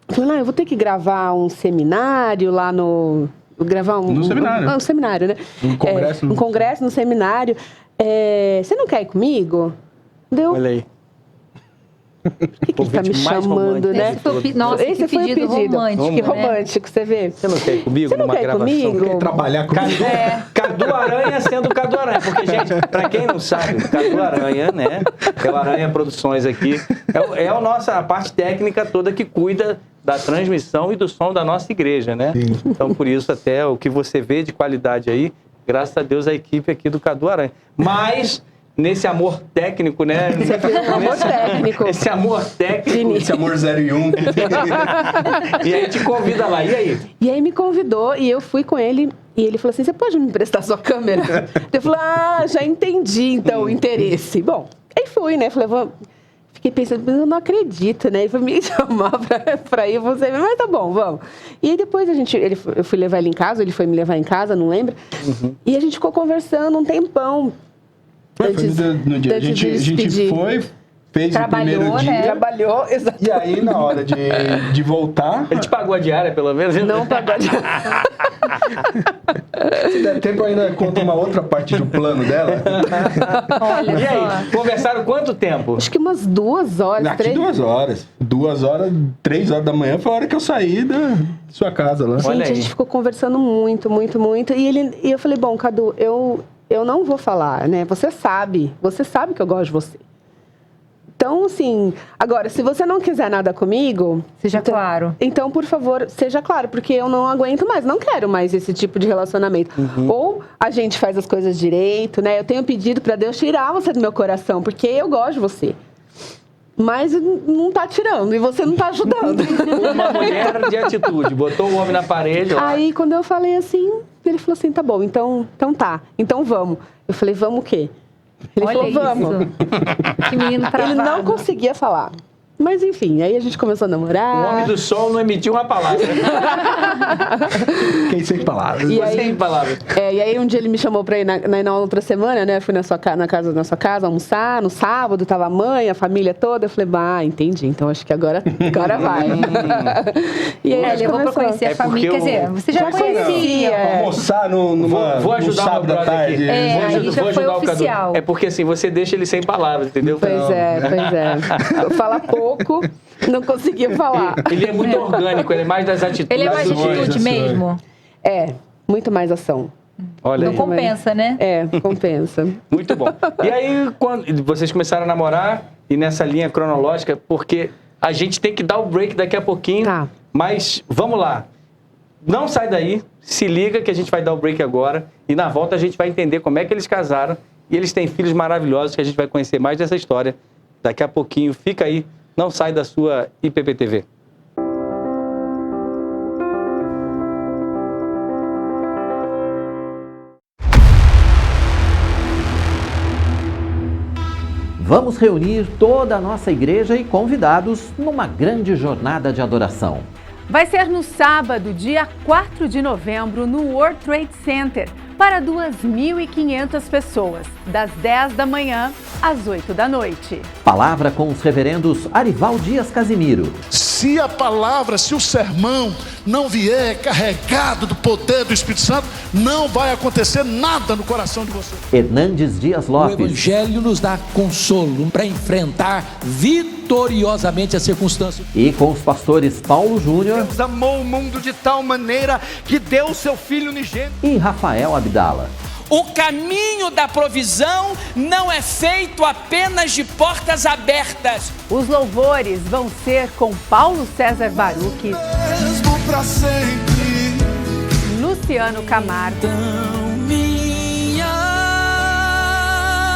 falou, eu vou ter que gravar um seminário lá no... No seminário. Um seminário, né? Um congresso. Um congresso, no seminário. Você não quer ir comigo? Deu. Olha aí. Por que ele tá me Convite mais chamando, romântico. né? Esse foi, nossa, Esse que foi o pedido pedido. romântico, Que né? romântico, você vê. Você não quer ir comigo Você não numa quer ir gravação? comigo? Quer trabalhar com Cadu Aranha sendo Cadu Aranha. Porque, gente, pra quem não sabe, Cadu Aranha, né? É o Aranha Produções aqui. É a parte técnica toda que cuida da transmissão e do som da nossa igreja, né? Sim. Então, por isso, até o que você vê de qualidade aí, graças a Deus, a equipe aqui do Cadu Aranha. Mas, nesse amor técnico, né? Amor técnico. Esse amor técnico. esse amor 0 e 1. E aí te convida lá. E aí? E aí me convidou e eu fui com ele. E ele falou assim, você pode me emprestar sua câmera? Eu falei, já entendi, então, o interesse. Bom, aí fui, né? Falei, fiquei pensando, mas eu não acredito, né? Ele foi me chamar pra ir, você, mas tá bom, vamos. E aí depois eu fui levar ele em casa, ele foi me levar em casa, não lembro. E a gente ficou conversando um tempão. No dia. A antes de gente despedir. foi, fez Trabalhou, o primeiro né? dia. Trabalhou, exatamente. E aí, na hora de voltar, Ele te pagou a diária, pelo menos? Não pagou. se der tempo, eu ainda conta uma outra parte do plano dela. Olha E só. aí? Conversaram quanto tempo? Acho que umas 2 horas, Aqui 3. 2 horas. 2 horas, 3 horas da manhã foi a hora que eu saí da sua casa lá. Olha Gente, aí. a gente ficou conversando muito. E eu falei, bom, Cadu, eu não vou falar, né? Você sabe que eu gosto de você. Então, assim, agora, se você não quiser nada comigo... Seja então, claro. Então, por favor, seja claro, porque eu não aguento mais, não quero mais esse tipo de relacionamento. Ou a gente faz as coisas direito, né? Eu tenho pedido pra Deus tirar você do meu coração, porque eu gosto de você. Mas não tá tirando, e você não tá ajudando. Uma mulher de atitude, botou o homem na parede lá. Aí, quando eu falei assim, ele falou assim, tá bom, então tá, então vamos. Eu falei, vamos o quê? Ele Olha falou, vamos. isso. Que menino travado. Ele não conseguia falar. Mas enfim, aí a gente começou a O namorar. homem do sol não emitiu uma palavra. Fiquei sem palavras. E aí- Sem palavras. E aí um dia ele me chamou pra ir na outra semana, né? Eu fui na sua casa almoçar, no sábado, tava a mãe, a família toda. Eu falei, entendi, então acho que agora vai. E aí a Ele gente levou pra começou. conhecer a É porque família. Quer dizer, você já Já conhecia. conhecia. Almoçar numa, Vou ajudar no o sábado meu da brother aqui. tarde. É, Vou aí ajudar- já vou foi ajudar o Cadu. oficial. É porque assim, você deixa ele sem palavras, entendeu? Pois é. Fala pouco, não conseguia falar. Ele é muito orgânico, ele é mais das atitudes. Ele é mais de Ações, atitude ações. mesmo. É, muito mais ação. Olha Não aí. compensa, né? Compensa. Muito bom. E aí, quando vocês começaram a namorar, e nessa linha cronológica, porque a gente tem que dar o break daqui a pouquinho, Tá. mas vamos lá. Não sai daí, se liga que a gente vai dar o break agora, e na volta a gente vai entender como é que eles casaram, e eles têm filhos maravilhosos, que a gente vai conhecer mais dessa história daqui a pouquinho. Fica aí, não sai da sua IPPTV. Vamos reunir toda a nossa igreja e convidados numa grande jornada de adoração. Vai ser no sábado, dia 4 de novembro, no World Trade Center. para 2.500 pessoas, das 10 da manhã às 8 da noite. Palavra com os reverendos Arival Dias Casimiro. Se a palavra, se o sermão não vier carregado do poder do Espírito Santo, não vai acontecer nada no coração de você. Hernandes Dias Lopes. O Evangelho nos dá consolo para enfrentar vitoriosamente as circunstâncias. E com os pastores Paulo Júnior. Deus amou o mundo de tal maneira que deu o seu Filho unigênito. E Rafael Abdala. O caminho da provisão não é feito apenas de portas abertas. Os louvores vão ser com Paulo César Baruch, Mesmo pra sempre. Luciano Camargo, Minha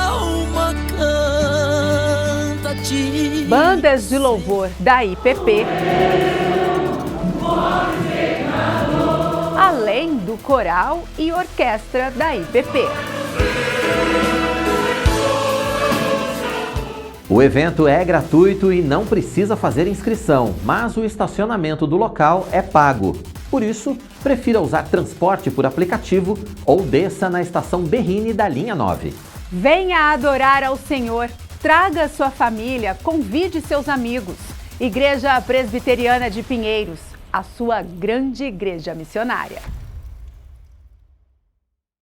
alma canta a ti. bandas de louvor da IPP, além do coral e orquestra da IPP. O evento é gratuito e não precisa fazer inscrição, mas o estacionamento do local é pago. Por isso, prefira usar transporte por aplicativo ou desça na estação Berrini da linha 9. Venha adorar ao Senhor, traga sua família, convide seus amigos. Igreja Presbiteriana de Pinheiros, a sua grande igreja missionária.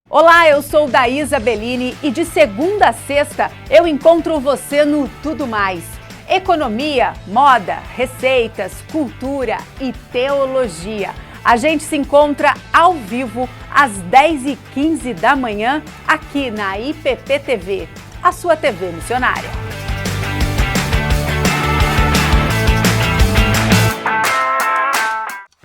Olá, eu sou Daísa Bellini e de segunda a sexta eu encontro você no Tudo Mais. Economia, moda, receitas, cultura e teologia. A gente se encontra ao vivo às 10h15 da manhã aqui na IPP TV, a sua TV missionária.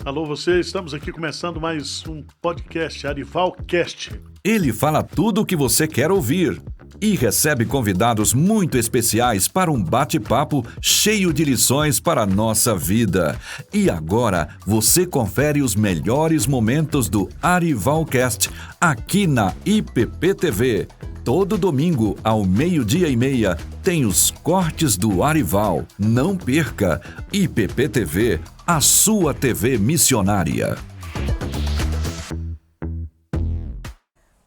Alô, você, estamos aqui começando mais um podcast, Arivalcast. Ele fala tudo o que você quer ouvir e recebe convidados muito especiais para um bate-papo cheio de lições para a nossa vida. E agora você confere os melhores momentos do Arivalcast aqui na IPP TV. Todo domingo, ao 12:30, tem os cortes do Arival. Não perca! IPP TV, a sua TV missionária.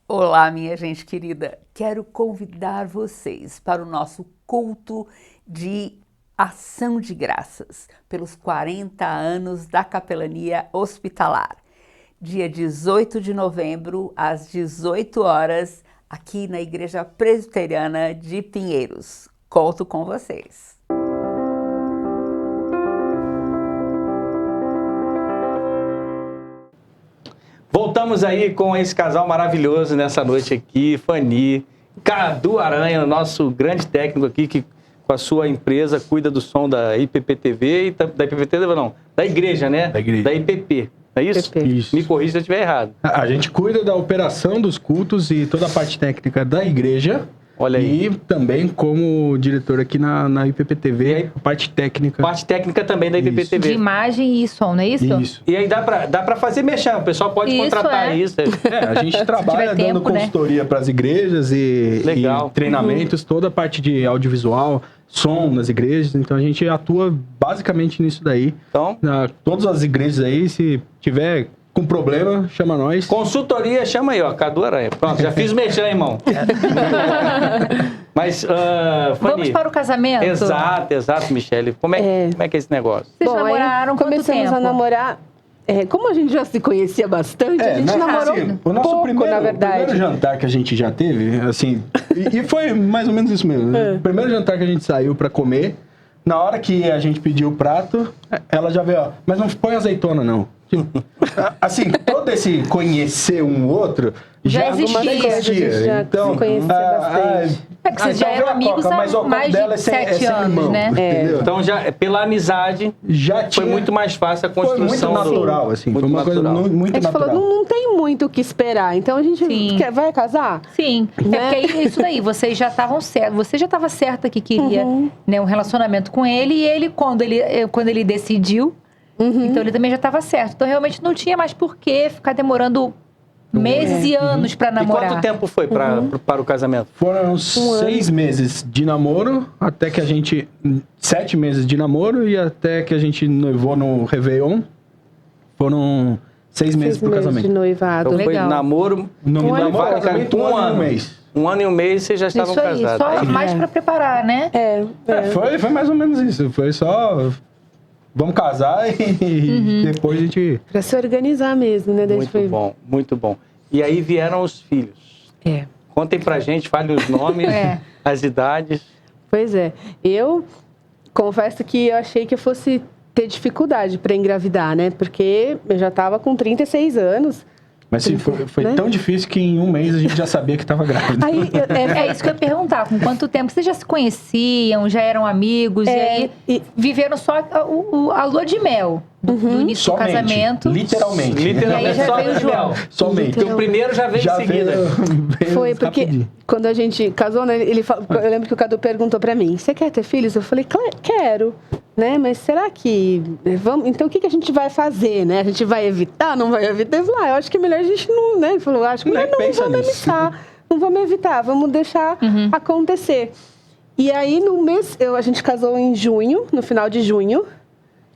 Olá, minha gente querida. Quero convidar vocês para o nosso culto de ação de graças pelos 40 anos da Capelania Hospitalar. Dia 18 de novembro, às 18 horas, aqui na Igreja Presbiteriana de Pinheiros. Conto com vocês. Voltamos aí com esse casal maravilhoso nessa noite aqui, Fani, Cadu Aranha, nosso grande técnico aqui, que com a sua empresa cuida do som da IPP TV, e da IPP TV não, da igreja, né? Da igreja. Da IPP. É isso? Isso. Me corrija se eu estiver errado. A gente cuida da operação dos cultos e toda a parte técnica da igreja. Olha aí. E também como diretor aqui na IPP TV, a parte técnica. Parte técnica também da IPP TV. De imagem e som, não é isso? Isso. E aí dá pra fazer mexer, o pessoal pode Isso, contratar isso. A gente trabalha tiver dando tempo, né? consultoria para as igrejas e treinamentos, toda a parte de audiovisual, som nas igrejas. Então a gente atua basicamente nisso daí. Então, todas as igrejas aí, se tiver com problema, chama nós. Consultoria, chama aí, ó, Cadu Aranha. Pronto, já fiz mexer, irmão. Mas, Fani, vamos para o casamento? Exato, Michele. Como é que é esse negócio? Vocês namoraram quanto começamos tempo? a namorar. Como a gente já se conhecia bastante, a gente namorou o nosso pouco, primeiro, na verdade. primeiro jantar que a gente já teve, assim, e foi mais ou menos isso mesmo. O primeiro jantar que a gente saiu pra comer, na hora que a gente pediu o prato, ela já veio, ó, mas não põe azeitona, não. Assim, todo esse conhecer um outro Já existia. Já então, se conhecia bastante. É que vocês já eram amigos há mais de 7 anos, né? Entendeu? Então, já, pela amizade, já foi muito mais fácil a construção. Foi muito natural, assim. Muito foi uma coisa natural. muito A gente natural. falou, não tem muito o que esperar, então a gente vai casar? Sim, Né? é porque é isso daí, vocês já estavam certos, você já estava certa que queria né, um relacionamento com ele, e ele, quando ele decidiu, então ele também já estava certo. Então realmente não tinha mais por que ficar demorando meses e anos para namorar. E quanto tempo foi para o casamento? Foram 6 meses de namoro, até que a gente... 7 meses de namoro, e até que a gente noivou no Réveillon. Foram 6 meses pro casamento. de noivado. Então foi Legal. namoro, Namoro, casamento, um ano. mês. 1 ano e um mês vocês já estavam Isso aí, casados. só mais pra preparar, né? Foi mais ou menos isso. Foi só... Vamos casar e depois a gente... Pra se organizar mesmo, né? Daí Muito foi... bom, muito bom. E aí vieram os filhos. Contem pra gente, falem os nomes, as idades. Pois é. Eu confesso que eu achei que eu fosse ter dificuldade para engravidar, né? Porque eu já estava com 36 anos. Mas foi né? tão difícil que em um mês a gente já sabia que estava grávida. Aí, É isso que eu ia perguntar. Com quanto tempo vocês já se conheciam, já eram amigos, e aí viveram só a lua de mel do início do casamento. Literalmente. E aí já veio o João. Somente. Porque o primeiro já veio em seguida. Foi porque quando a gente casou, né, eu lembro que o Cadu perguntou pra mim: você quer ter filhos? Eu falei: quero, né? Mas será que vamos? Então o que a gente vai fazer, né? A gente vai evitar? Não vai evitar? Eu falei: eu acho que é melhor a gente não, né? Ele falou: acho que melhor não vamos evitar, não vamos evitar, vamos deixar acontecer. E aí no mês a gente casou em junho, no final de junho.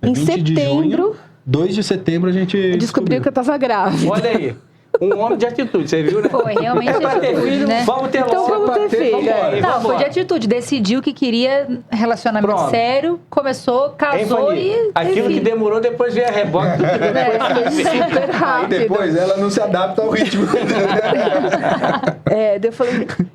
Em setembro, 2 de setembro a gente descobriu que eu tava grávida. Olha aí. Um homem de atitude, você viu, né? Foi, realmente é pra ter atitude, filho, né? vamos ter Então logo. vamos ter filho. Não, foi de atitude. Decidiu que queria relacionamento Pronto. sério, começou, casou Hein, Fanny? e... Aquilo que demorou, depois veio a reboque. Super rápido. Aí depois ela não se adapta ao ritmo.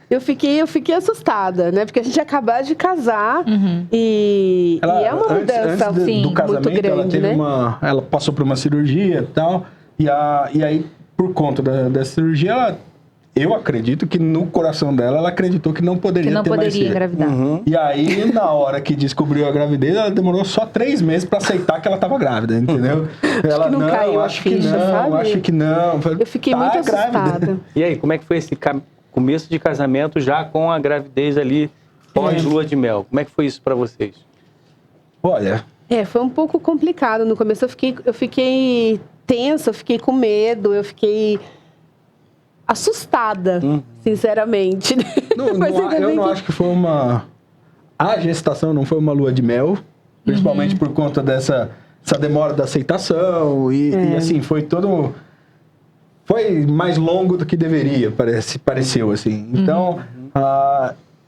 Eu fiquei assustada, né? Porque a gente ia acabar de casar e é uma mudança antes do muito casamento, grande, ela teve né? ela passou por uma cirurgia e tal, e aí por conta dessa cirurgia, eu acredito que no coração dela, ela acreditou que não poderia ter mais filho. engravidar. E aí, na hora que descobriu a gravidez, ela demorou só 3 meses pra aceitar que ela tava grávida, entendeu? Ela, que não caiu a ficha, sabe? acho que não. Eu fiquei muito assustada. E aí, como é que foi esse começo de casamento já com a gravidez ali, pós-lua de mel? Como é que foi isso pra vocês? Olha... foi um pouco complicado no começo. Eu fiquei tensa, eu fiquei com medo, eu fiquei assustada, sinceramente. Eu não acho que foi a gestação não foi uma lua de mel, principalmente por conta essa demora da aceitação e assim, foi mais longo do que deveria, pareceu assim. Então,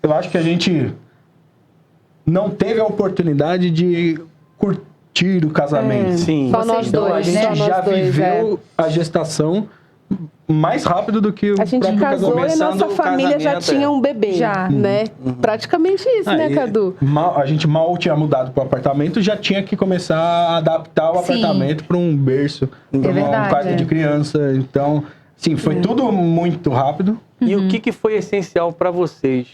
eu acho que a gente não teve a oportunidade de curtir o casamento. Sim. Só nós Então, dois, a gente né? já viveu a gestação mais rápido do que o A gente próprio casou e a Começando nossa o família já casamento, tinha um bebê, né? Praticamente isso, né, Cadu? A gente mal tinha mudado para o apartamento, já tinha que começar a adaptar o apartamento para um berço, para um quarto de criança. Então, sim, foi tudo muito rápido. E o que foi essencial para vocês?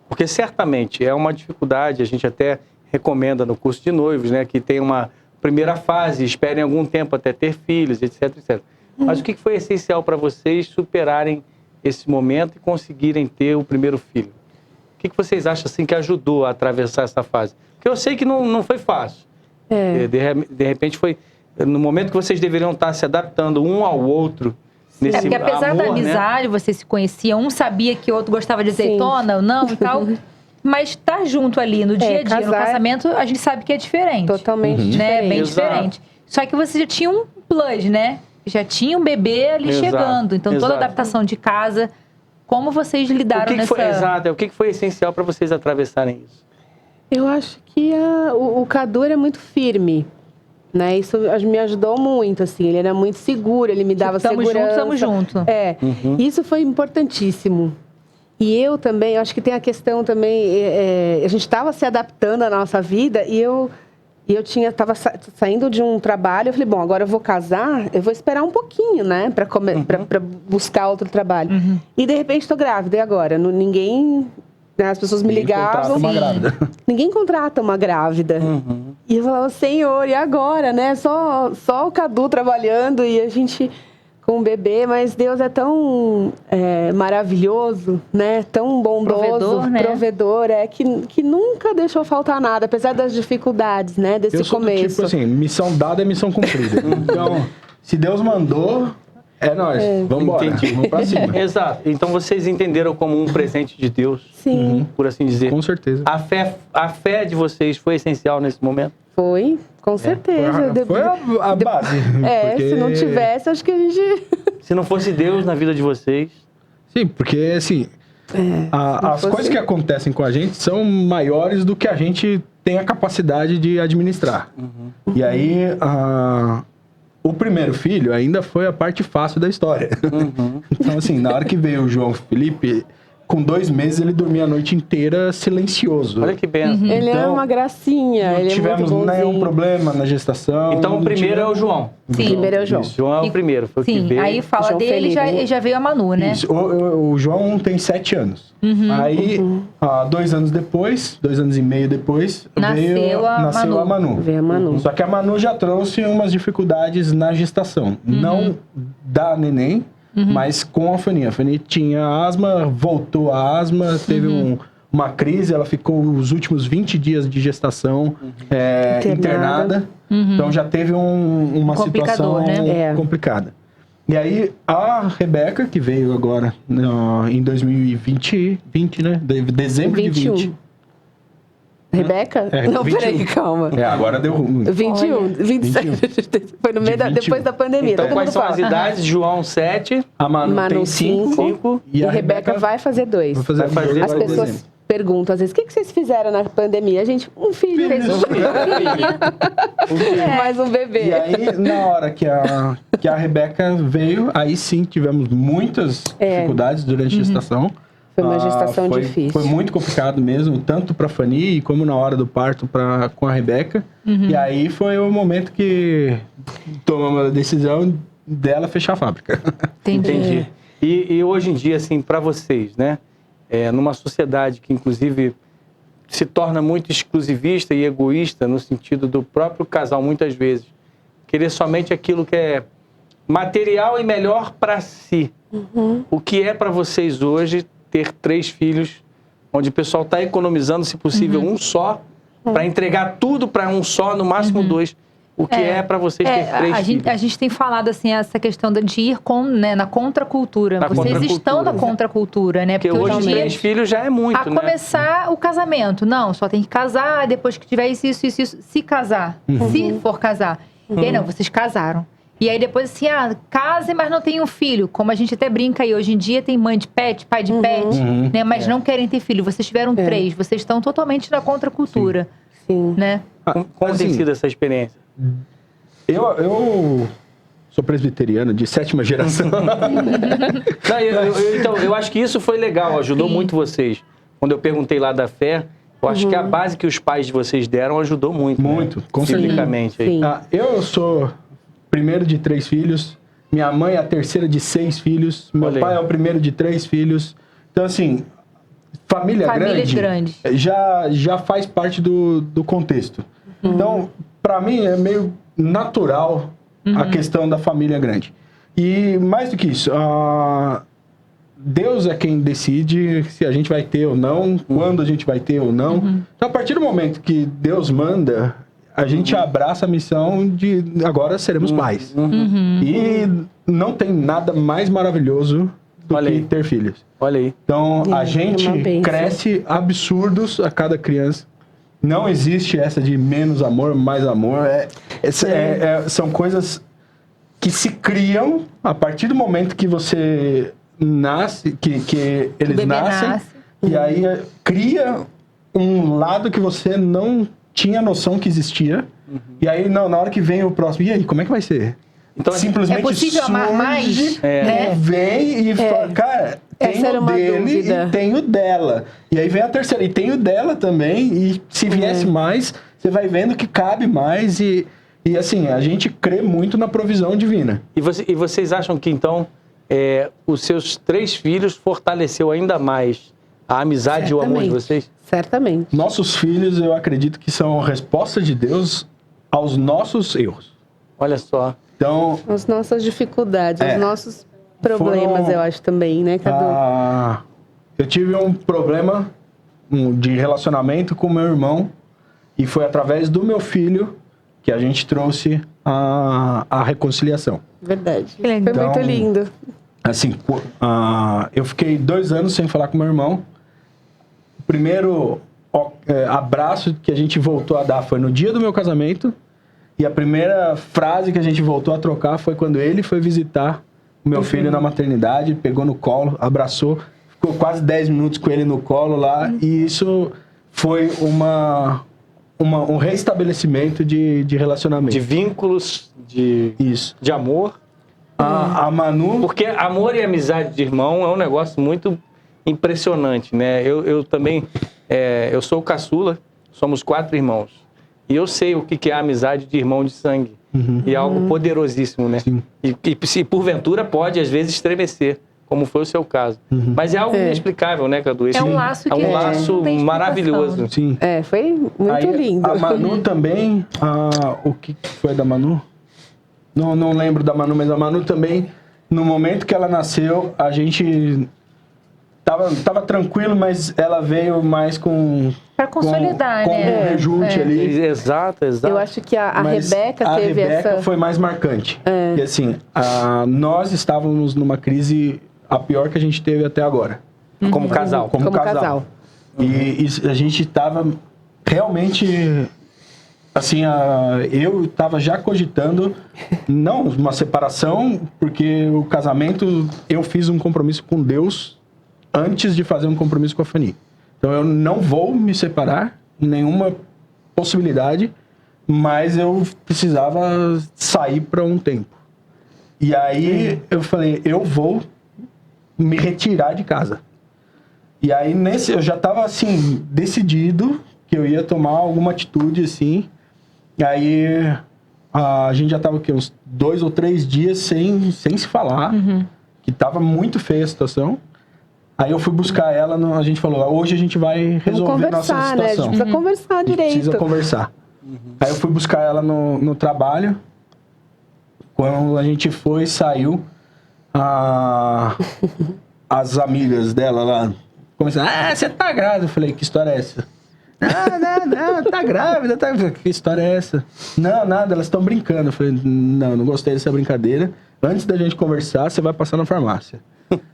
Porque certamente é uma dificuldade, a gente até recomenda no curso de noivos, né, que tem uma primeira fase, esperem algum tempo até ter filhos, etc, etc. Mas o que foi essencial para vocês superarem esse momento e conseguirem ter o primeiro filho? O que vocês acham assim que ajudou a atravessar essa fase? Porque eu sei que não foi fácil. De repente foi no momento que vocês deveriam estar se adaptando um ao outro. Nesse Porque apesar amor, da amizade, vocês se conheciam, um sabia que o outro gostava de azeitona ou não e tal. Mas estar junto ali no dia a dia, no casamento, a gente sabe que é diferente. Totalmente né? diferente. Bem diferente. Só que você já tinha um plus, né? Já tinha um bebê ali chegando. Então, toda a adaptação de casa, como vocês lidaram nessa... O que foi essencial para vocês atravessarem isso? Eu acho que o Cadu era muito firme, né? Isso me ajudou muito, assim. Ele era muito seguro, ele me dava segurança. Tamo junto. Isso foi importantíssimo. E eu também, eu acho que tem a questão também... a gente estava se adaptando à nossa vida e eu estava saindo de um trabalho, eu falei, bom, agora eu vou casar, eu vou esperar um pouquinho, né, para buscar outro trabalho. E de repente estou grávida, e agora? Ninguém, né, as pessoas me ligavam. Ninguém contrata uma grávida. E eu falava, Senhor, e agora, né? Só o Cadu trabalhando e a gente com o bebê, mas Deus é tão maravilhoso, né? Tão bondoso, provedor, que nunca deixou faltar nada, apesar das dificuldades, né? Desse começo. Tipo assim, missão dada é missão cumprida. Então, se Deus mandou, É nóis, vamos embora, Entendi. vamos pra cima. Exato. Então vocês entenderam como um presente de Deus, Sim. por assim dizer. Com certeza. A fé de vocês foi essencial nesse momento? Foi, com certeza. Foi a base. porque- Se não tivesse, acho que a gente... Se não fosse Deus na vida de vocês... Sim, porque assim, as fosse- coisas que acontecem com a gente são maiores do que a gente tem a capacidade de administrar. E aí, o primeiro filho ainda foi a parte fácil da história. Então, assim, na hora que veio o João Felipe, com 2 meses ele dormia a noite inteira silencioso. Olha que benção. Ele é uma gracinha, Não ele é tivemos muito bonzinho. nenhum problema na gestação. Então o não primeiro é o tivemos- João. Sim. Primeiro é o João. Isso, João é o primeiro. Foi o que Sim, veio. aí fala João dele Felipe. e já veio a Manu, né? Isso. O João tem 7 anos. Aí, 2 anos depois, 2 anos e meio depois, Nasceu a Manu. Veio a Manu. Só que a Manu já trouxe umas dificuldades na gestação. Não da neném, mas com a Fanny. A Fanny tinha asma, voltou a asma, teve uma crise, ela ficou os últimos 20 dias de gestação internada. Então já teve uma Complicador, situação né? complicada. E aí, a Rebeca, que veio agora em 2020, né? Dezembro de 20. Rebeca? Não, 21. peraí, calma. Agora deu ruim. 21, 27. Foi no meio De 21. depois da pandemia. Então todo quais mundo são fala. as idades? João 7. A Manu, Manu tem 5. 5. E a Rebeca vai fazer 2. Vai fazer Vai fazer As agora em pessoas dezembro. perguntam às vezes, o que vocês fizeram na pandemia? A gente, um filho. Mais um bebê. E aí, na hora que a Rebeca veio, aí sim tivemos muitas dificuldades durante a gestação. Foi uma gestação foi, difícil. Foi muito complicado mesmo, tanto para a Fanny como na hora do parto com a Rebeca. E aí foi o momento que tomamos a decisão dela fechar a fábrica. Entendi. E hoje em dia, assim, para vocês, né? Numa sociedade que, inclusive, se torna muito exclusivista e egoísta no sentido do próprio casal, muitas vezes, querer somente aquilo que é material e melhor para si. O que é para vocês hoje ter 3 filhos, onde o pessoal está economizando, se possível, um só, para entregar tudo para um só, no máximo 2. O que é para vocês ter 3 filhos? A gente tem falado assim, essa questão de ir na contracultura. Na Vocês contracultura. estão na contracultura, né? Porque hoje 3 filhos já é muito, né? começar o casamento. Não, só tem que casar, depois que tiver isso, se casar. Se for casar. E aí, não, vocês casaram. E aí depois assim, casem, mas não tem um filho. Como a gente até brinca aí, hoje em dia tem mãe de pet, pai de pet, né? Mas não querem ter filho. Vocês tiveram 3, vocês estão totalmente na contracultura. Sim. Né? Como tem sido essa experiência? Eu sou presbiteriano de 7ª geração. Então, eu acho que isso foi legal, ajudou muito vocês. Quando eu perguntei lá da fé, eu acho que a base que os pais de vocês deram ajudou muito. Muito, né? com certeza. Biblicamente aí. Eu sou primeiro de 3 filhos, minha mãe é a terceira de 6 filhos, meu Olha aí. pai é o primeiro de 3 filhos. Então, assim, famílias grandes. já faz parte do contexto. Então, para mim, é meio natural a questão da família grande. E mais do que isso, Deus é quem decide se a gente vai ter ou não, quando a gente vai ter ou não. Então, a partir do momento que Deus manda, a gente abraça a missão de agora seremos pais. E não tem nada mais maravilhoso do que ter filhos. Olha aí. Então, a gente uma bênção. cresce absurdos a cada criança. Não existe essa de menos amor, mais amor. São coisas que se criam a partir do momento que você nasce, que eles bebê nascem. nasce. E aí cria um lado que você não tinha noção que existia. E aí, na hora que vem o próximo, e aí, como é que vai ser? Então, simplesmente é possível amar mais? Vem e fala, cara, tem Essa era o uma dele dúvida. e tem o dela. E aí vem a terceira, e tem o dela também, e se viesse mais, você vai vendo que cabe mais, e assim, a gente crê muito na provisão divina. E vocês acham que, então, os seus 3 filhos fortaleceu ainda mais a amizade e o amor de vocês? Certamente. Nossos filhos, eu acredito que são a resposta de Deus aos nossos erros. Olha só. Então, As nossas dificuldades, os nossos problemas, eu acho também, né, Cadu? Eu tive um problema de relacionamento com meu irmão e foi através do meu filho que a gente trouxe a reconciliação. Verdade. Que legal. Foi muito lindo. Assim, eu fiquei 2 anos sem falar com meu irmão. O primeiro abraço que a gente voltou a dar foi no dia do meu casamento. E a primeira frase que a gente voltou a trocar foi quando ele foi visitar o meu filho na maternidade, pegou no colo, abraçou, ficou quase 10 minutos com ele no colo lá. E isso foi um restabelecimento de relacionamento. De vínculos, de amor. A Manu... Porque amor e amizade de irmão é um negócio muito impressionante, né? Eu também, eu sou o caçula, somos 4 irmãos. E eu sei o que é a amizade de irmão de sangue. E é algo poderosíssimo, né? E porventura pode, às vezes, estremecer, como foi o seu caso. Mas é algo inexplicável, né, Cadu? É um laço que é um laço maravilhoso. Sim. Foi muito lindo. A Manu também, o que foi da Manu? Não lembro da Manu, mas a Manu também, no momento que ela nasceu, a gente tava tranquilo, mas ela veio mais para consolidar, com né? um rejunte ali. Exato. Eu acho que a Rebeca teve essa... A Rebeca foi mais marcante. E assim, nós estávamos numa crise a pior que a gente teve até agora. Como casal. Como casal. E a gente estava realmente... Assim, eu estava já cogitando, não uma separação, porque o casamento, eu fiz um compromisso com Deus antes de fazer um compromisso com a Fanny. Então, eu não vou me separar, nenhuma possibilidade, mas eu precisava sair para um tempo. E aí, eu falei, eu vou me retirar de casa. E aí, eu já estava, assim, decidido que eu ia tomar alguma atitude, assim. E aí, a gente já estava uns 2 ou 3 dias sem se falar, que estava muito feia a situação. Aí eu fui buscar ela, a gente falou, hoje a gente vai resolver nossa situação. Né? A gente precisa conversar direito. Precisa conversar. Aí eu fui buscar ela no trabalho. Quando a gente saiu, as amigas dela lá começaram, você tá grávida. Eu falei, que história é essa? Não, tá grávida, que história é essa? Não, nada, elas estão brincando. Eu falei, não gostei dessa brincadeira. Antes da gente conversar, você vai passar na farmácia.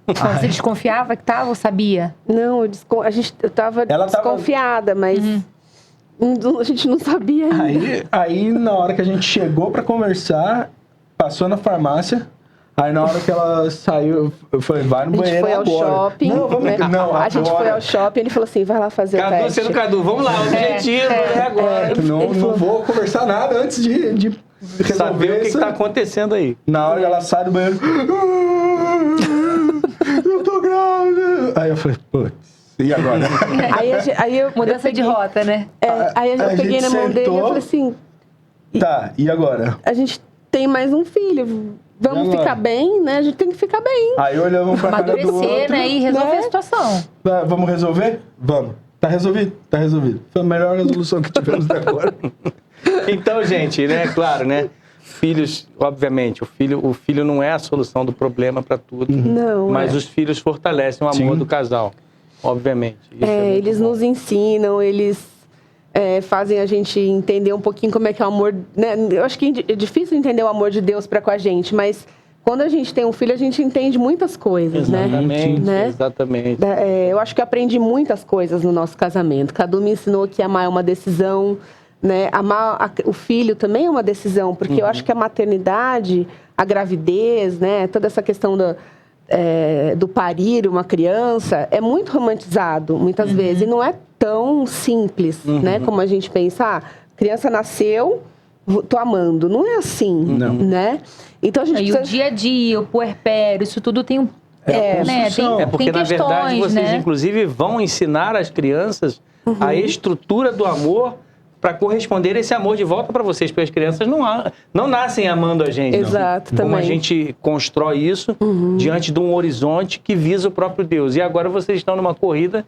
Você desconfiava que tava ou sabia? Não, eu tava desconfiada, mas a gente não sabia ainda. Aí, na hora que a gente chegou pra conversar, passou na farmácia. Aí, na hora que ela saiu, eu falei, vai no banheiro agora. A gente foi ao shopping. Não, vamos né? Não, a gente foi ao shopping, ele falou assim, vai lá fazer o teste. Sendo Cadu, vamos lá, o objetivo é agora. Não vou conversar nada antes de saber o que está acontecendo aí. Na hora que ela sai do banheiro, eu tô grávida. Aí eu falei, putz, e agora? Mudança de rota, né? Aí eu peguei na mão dele e falei assim... Tá, e agora? A gente tem mais um filho. Vamos ficar bem, né? A gente tem que ficar bem. Aí olhamos pra cara do outro. Amadurecer, né? E resolver a situação. Vamos resolver? Vamos. Tá resolvido? Tá resolvido. Foi a melhor resolução que tivemos até agora. Então, gente, né? Claro, né? Filhos, obviamente, o filho não é a solução do problema para tudo. Não. Mas os filhos fortalecem o amor do casal, obviamente. Isso eles nos ensinam, eles fazem a gente entender um pouquinho como é que é o amor, né? Eu acho que é difícil entender o amor de Deus para com a gente, mas quando a gente tem um filho, a gente entende muitas coisas, né? Exatamente. Eu acho que eu aprendi muitas coisas no nosso casamento. Cadu me ensinou que amar é uma decisão, né? Amar o filho também é uma decisão, porque eu acho que a maternidade, a gravidez, né? Toda essa questão do parir uma criança é muito romantizado, muitas vezes, e não é tão simples, né? Como a gente pensa, criança nasceu, tô amando. Não é assim, né? Então a gente precisa... o dia a dia, o puerpério, isso tudo tem porque, na verdade, vocês, inclusive, vão ensinar as crianças a estrutura do amor para corresponder esse amor de volta para vocês, porque as crianças não nascem amando a gente. Exato, Como a gente constrói isso diante de um horizonte que visa o próprio Deus. E agora vocês estão numa corrida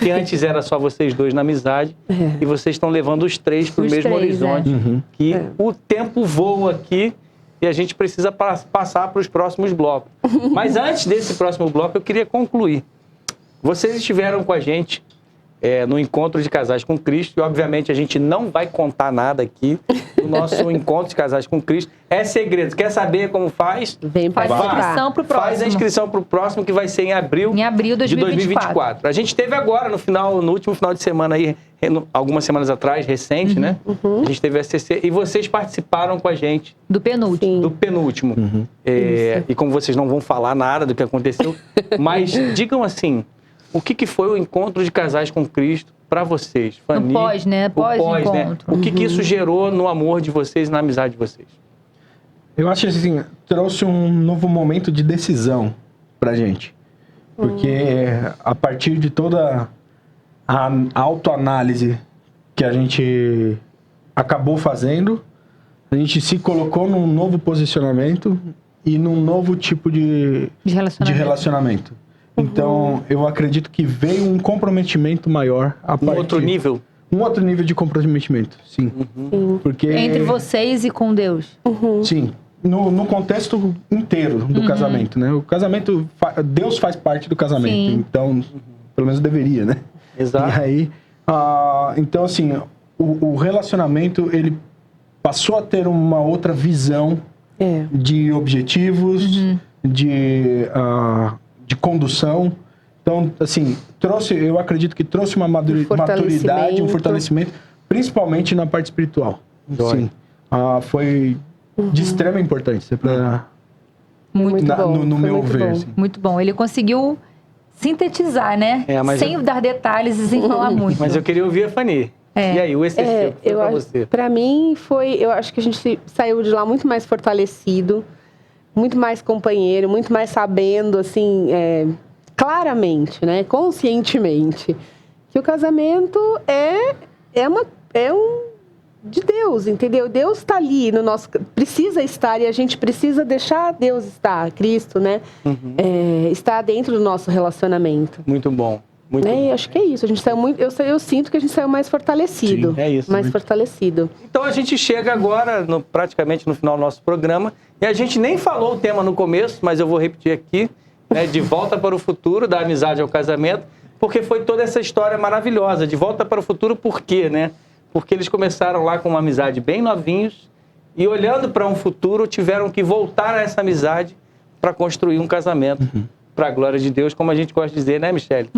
que antes era só vocês dois na amizade, e vocês estão levando os 3 para o mesmo horizonte, que o tempo voa aqui e a gente precisa passar para os próximos blocos. Mas antes desse próximo bloco, eu queria concluir. Vocês estiveram com a gente no Encontro de Casais com Cristo. E, obviamente, a gente não vai contar nada aqui do nosso Encontro de Casais com Cristo. É segredo. Quer saber como faz? Vem para Faz a inscrição pro próximo. Faz a inscrição para o próximo, que vai ser em abril, de 2024. A gente teve agora, no último final de semana aí, algumas semanas atrás, recente, né? A gente teve a CC e vocês participaram com a gente. Do penúltimo. Do penúltimo. E como vocês não vão falar nada do que aconteceu, mas digam assim, o que foi o Encontro de Casais com Cristo para vocês? Fanny, Pós, né? Pós-encontro. O que isso gerou no amor de vocês e na amizade de vocês? Eu acho que assim, trouxe um novo momento de decisão pra gente. Porque a partir de toda a autoanálise que a gente acabou fazendo, a gente se colocou num novo posicionamento e num novo tipo de relacionamento. Então, eu acredito que veio um comprometimento maior a partir... outro nível? Um outro nível de comprometimento, sim. Porque... Entre vocês e com Deus. Sim. No contexto inteiro do casamento, né? O casamento... Deus faz parte do casamento. Sim. Então, pelo menos deveria, né? Exato. E aí... então, assim, o relacionamento, ele passou a ter uma outra visão de objetivos, de condução. Então, assim, eu acredito que trouxe uma maturidade, um fortalecimento, principalmente na parte espiritual. Sim. Foi de extrema importância para no meu ver. Assim. Muito bom. Ele conseguiu sintetizar, né? Sem dar detalhes e sem falar muito. Mas eu queria ouvir a Fanny. E aí, o ECC, foi para você? Para mim, eu acho que a gente saiu de lá muito mais fortalecido, muito mais companheiro, muito mais sabendo, assim, claramente, né? Conscientemente, que o casamento é de Deus, entendeu? Deus está ali no nosso... Precisa estar e a gente precisa deixar Deus estar, Cristo, né? Estar dentro do nosso relacionamento. Muito bom. Muito bom. E acho que é isso. A gente saiu muito... Eu sinto que a gente saiu mais fortalecido. Sim, é isso. Mais fortalecido. Então a gente chega agora, praticamente no final do nosso programa, e a gente nem falou o tema no começo, mas eu vou repetir aqui, né? De Volta para o Futuro, da amizade ao casamento, porque foi toda essa história maravilhosa. De Volta para o Futuro, por quê, né? Porque eles começaram lá com uma amizade bem novinhos e, olhando para um futuro, tiveram que voltar a essa amizade para construir um casamento para a glória de Deus, como a gente gosta de dizer, né, Michele?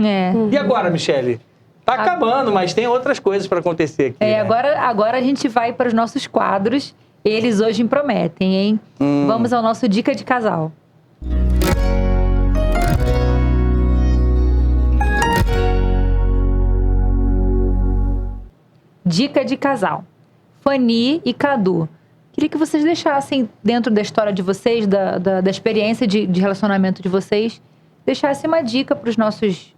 E agora, Michele? Tá acabando, mas tem outras coisas para acontecer aqui. Né? Agora a gente vai para os nossos quadros. Eles hoje prometem, hein? Vamos ao nosso Dica de Casal. Dica de casal. Fanny e Cadu. Queria que vocês deixassem, dentro da história de vocês, da experiência de relacionamento de vocês, deixassem uma dica para os nossos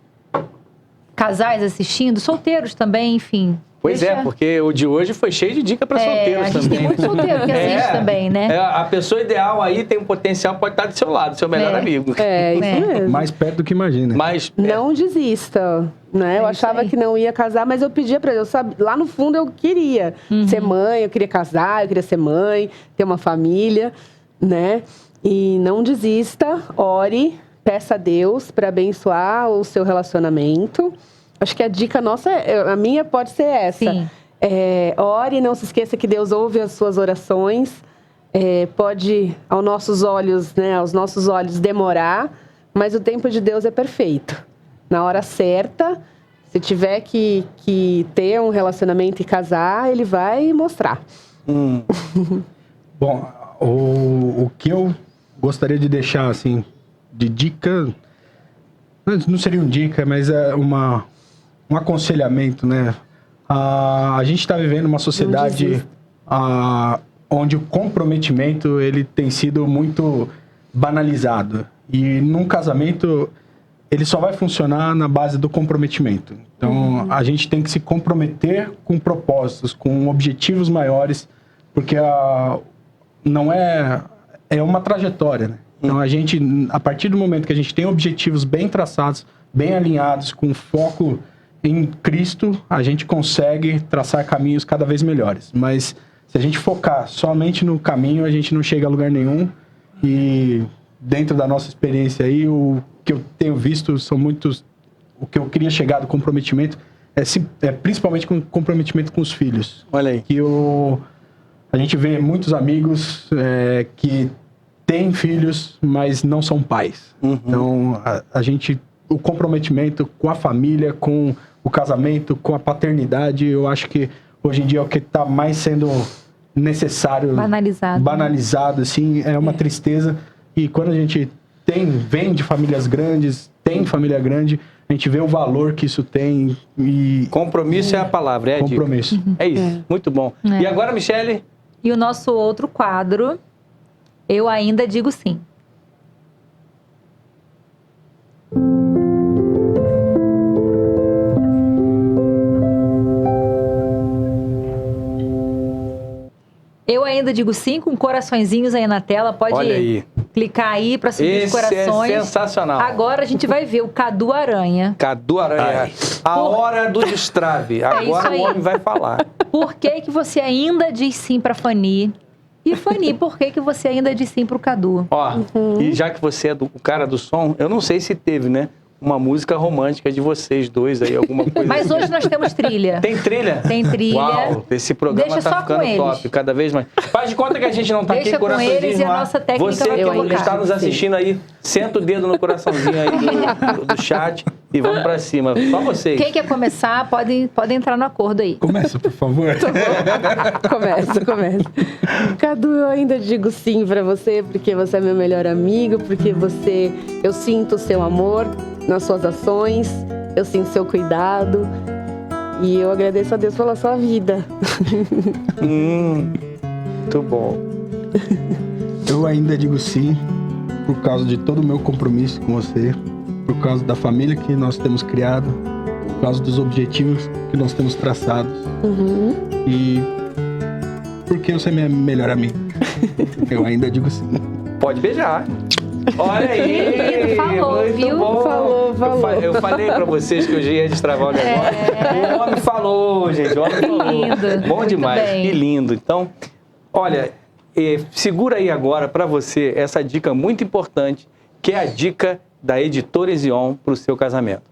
casais assistindo, solteiros também, enfim. Pois porque o de hoje foi cheio de dica para solteiros também. A gente tem muito solteiro que assiste também, né? A pessoa ideal aí tem um potencial, pode estar do seu lado, seu melhor amigo. Isso mesmo. Mais perto do que imagina. Não desista, né? Eu achava que não ia casar, mas eu pedia para Deus, sabe? Lá no fundo eu queria ser mãe, eu queria casar, eu queria ser mãe, ter uma família, né? E não desista, ore, peça a Deus para abençoar o seu relacionamento. Acho que a dica nossa, a minha pode ser essa. Sim. Ore, não se esqueça que Deus ouve as suas orações. Pode, aos nossos olhos demorar, mas o tempo de Deus é perfeito. Na hora certa, se tiver que ter um relacionamento e casar, Ele vai mostrar. Bom, o que eu gostaria de deixar, assim, de dica... Não seria uma dica, mas é um aconselhamento, né? A gente está vivendo uma sociedade onde o comprometimento ele tem sido muito banalizado. E num casamento, ele só vai funcionar na base do comprometimento. Então, a gente tem que se comprometer com propósitos, com objetivos maiores, porque não é uma trajetória, né? Então, a partir do momento que a gente tem objetivos bem traçados, bem alinhados, com foco em Cristo, a gente consegue traçar caminhos cada vez melhores. Mas se a gente focar somente no caminho, a gente não chega a lugar nenhum. E dentro da nossa experiência aí, o que eu tenho visto são muitos... O que eu queria chegar do comprometimento principalmente com comprometimento com os filhos. Olha aí. Que a gente vê muitos amigos que têm filhos, mas não são pais. Então, o comprometimento com a família, com o casamento, com a paternidade, eu acho que hoje em dia é o que está mais sendo necessário. Banalizado, assim, é uma tristeza. E quando a gente vem de famílias grandes, tem família grande, a gente vê o valor que isso tem. E compromisso é a palavra, é a dica. Compromisso. É isso, muito bom. E agora, Michele? E o nosso outro quadro, Eu Ainda Digo Sim. Eu Ainda Digo Sim, com coraçõezinhos aí na tela. Pode clicar aí para subir os corações. É sensacional. Agora a gente vai ver o Cadu Aranha. Cadu Aranha. A hora do destrave. Agora o homem vai falar. Por que você ainda diz sim para Fanny? E Fanny, por que você ainda diz sim pro Cadu? Ó, e já que você é o cara do som, eu não sei se teve, né? Uma música romântica de vocês dois aí, alguma coisa. Mas hoje nós temos trilha. Tem trilha? Tem trilha. Uau, esse programa tá ficando top, cada vez mais. Faz de conta que a gente não tá aqui, coraçãozinho. Deixa com eles e a nossa técnica você que está nos assistindo aí, senta o dedo no coraçãozinho aí do chat e vamos pra cima. Só vocês. Quem quer começar, pode entrar no acordo aí. Começa, por favor. Começa. Cadu, eu ainda digo sim pra você, porque você é meu melhor amigo, porque eu sinto o seu amor nas suas ações, eu sinto seu cuidado e eu agradeço a Deus pela sua vida. Muito bom. Eu ainda digo sim por causa de todo o meu compromisso com você, por causa da família que nós temos criado, por causa dos objetivos que nós temos traçados e porque você é minha melhor amiga. Eu ainda digo sim. Pode beijar. Olha aí! Ele falou, muito viu? Bom. Falou. Eu falei pra vocês que hoje ia destravar o negócio. O homem falou, gente. O homem falou. Lindo. Bom demais. Muito bem. Que lindo. Então, olha, segura aí agora pra você essa dica muito importante, que é a dica da Editora Ezion pro seu casamento.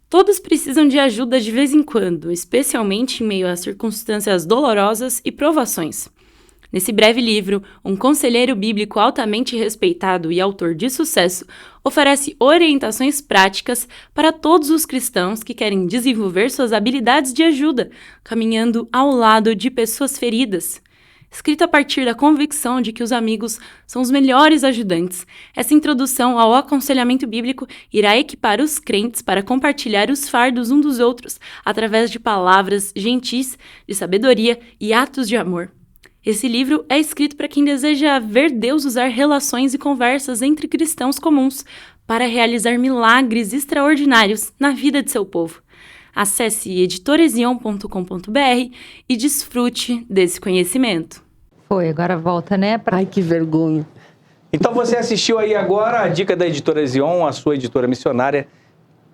Todos precisam de ajuda de vez em quando, especialmente em meio a circunstâncias dolorosas e provações. Nesse breve livro, um conselheiro bíblico altamente respeitado e autor de sucesso oferece orientações práticas para todos os cristãos que querem desenvolver suas habilidades de ajuda, caminhando ao lado de pessoas feridas. Escrito a partir da convicção de que os amigos são os melhores ajudantes, essa introdução ao aconselhamento bíblico irá equipar os crentes para compartilhar os fardos uns dos outros através de palavras gentis, de sabedoria e atos de amor. Esse livro é escrito para quem deseja ver Deus usar relações e conversas entre cristãos comuns para realizar milagres extraordinários na vida de seu povo. Acesse editorezion.com.br e desfrute desse conhecimento. Foi, agora volta, né? Ai, que vergonha. Então você assistiu aí agora a dica da Editora Ezion, a sua editora missionária.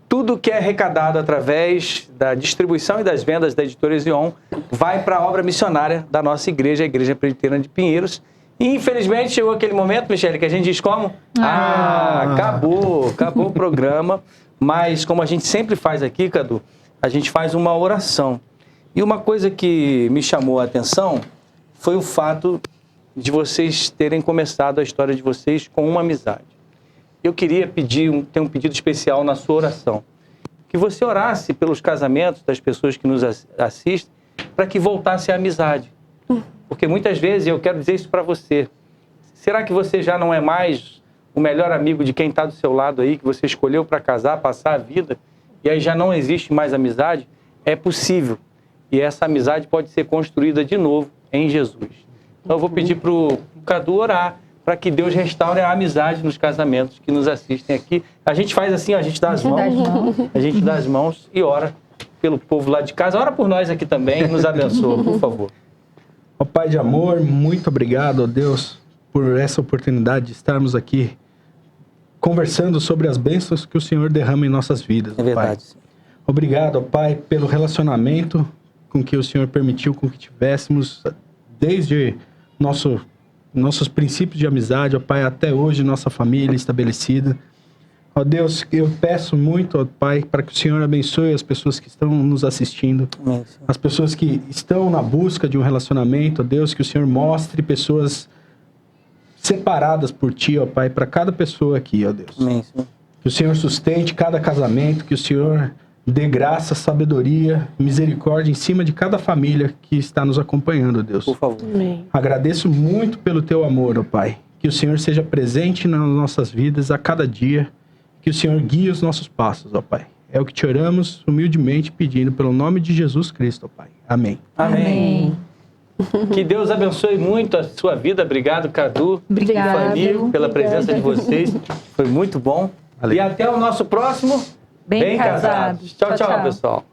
Tudo que é arrecadado através da distribuição e das vendas da Editora Ezion vai para a obra missionária da nossa igreja, a Igreja Presbiteriana de Pinheiros. E infelizmente chegou aquele momento, Michele, que a gente diz como? Acabou o programa. Mas como a gente sempre faz aqui, Cadu, a gente faz uma oração. E uma coisa que me chamou a atenção foi o fato de vocês terem começado a história de vocês com uma amizade. Eu queria ter um pedido especial na sua oração. Que você orasse pelos casamentos das pessoas que nos assistem para que voltasse a amizade. Porque muitas vezes, eu quero dizer isso para você, será que você já não é mais o melhor amigo de quem está do seu lado aí, que você escolheu para casar, passar a vida, e aí já não existe mais amizade? É possível. E essa amizade pode ser construída de novo em Jesus. Então eu vou pedir para o Cadu orar, para que Deus restaure a amizade nos casamentos que nos assistem aqui. A gente faz assim, ó, a gente dá as mãos e ora pelo povo lá de casa. Ora por nós aqui também, nos abençoa, por favor. Ó Pai de amor, muito obrigado, ó Deus, por essa oportunidade de estarmos aqui conversando sobre as bênçãos que o Senhor derrama em nossas vidas. É verdade. Pai. Obrigado, ó Pai, pelo relacionamento com que o Senhor permitiu com que tivéssemos desde nossos princípios de amizade, ó Pai, até hoje, nossa família estabelecida. Ó Deus, eu peço muito, ó Pai, para que o Senhor abençoe as pessoas que estão nos assistindo, as pessoas que estão na busca de um relacionamento, ó Deus, que o Senhor mostre pessoas separadas por Ti, ó Pai, para cada pessoa aqui, ó Deus. Amém, Senhor. Que o Senhor sustente cada casamento, que o Senhor dê graça, sabedoria, misericórdia em cima de cada família que está nos acompanhando, ó Deus. Por favor. Amém. Agradeço muito pelo Teu amor, ó Pai. Que o Senhor seja presente nas nossas vidas a cada dia. Que o Senhor guie os nossos passos, ó Pai. É o que te oramos humildemente pedindo pelo nome de Jesus Cristo, ó Pai. Amém. Amém. Que Deus abençoe muito a sua vida. Obrigado, Cadu. Obrigado. E Fanny, pela presença de vocês. Foi muito bom. E até o nosso próximo Bem Casados. Tchau, tchau, pessoal.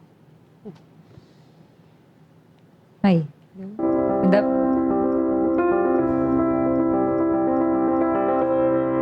Aí.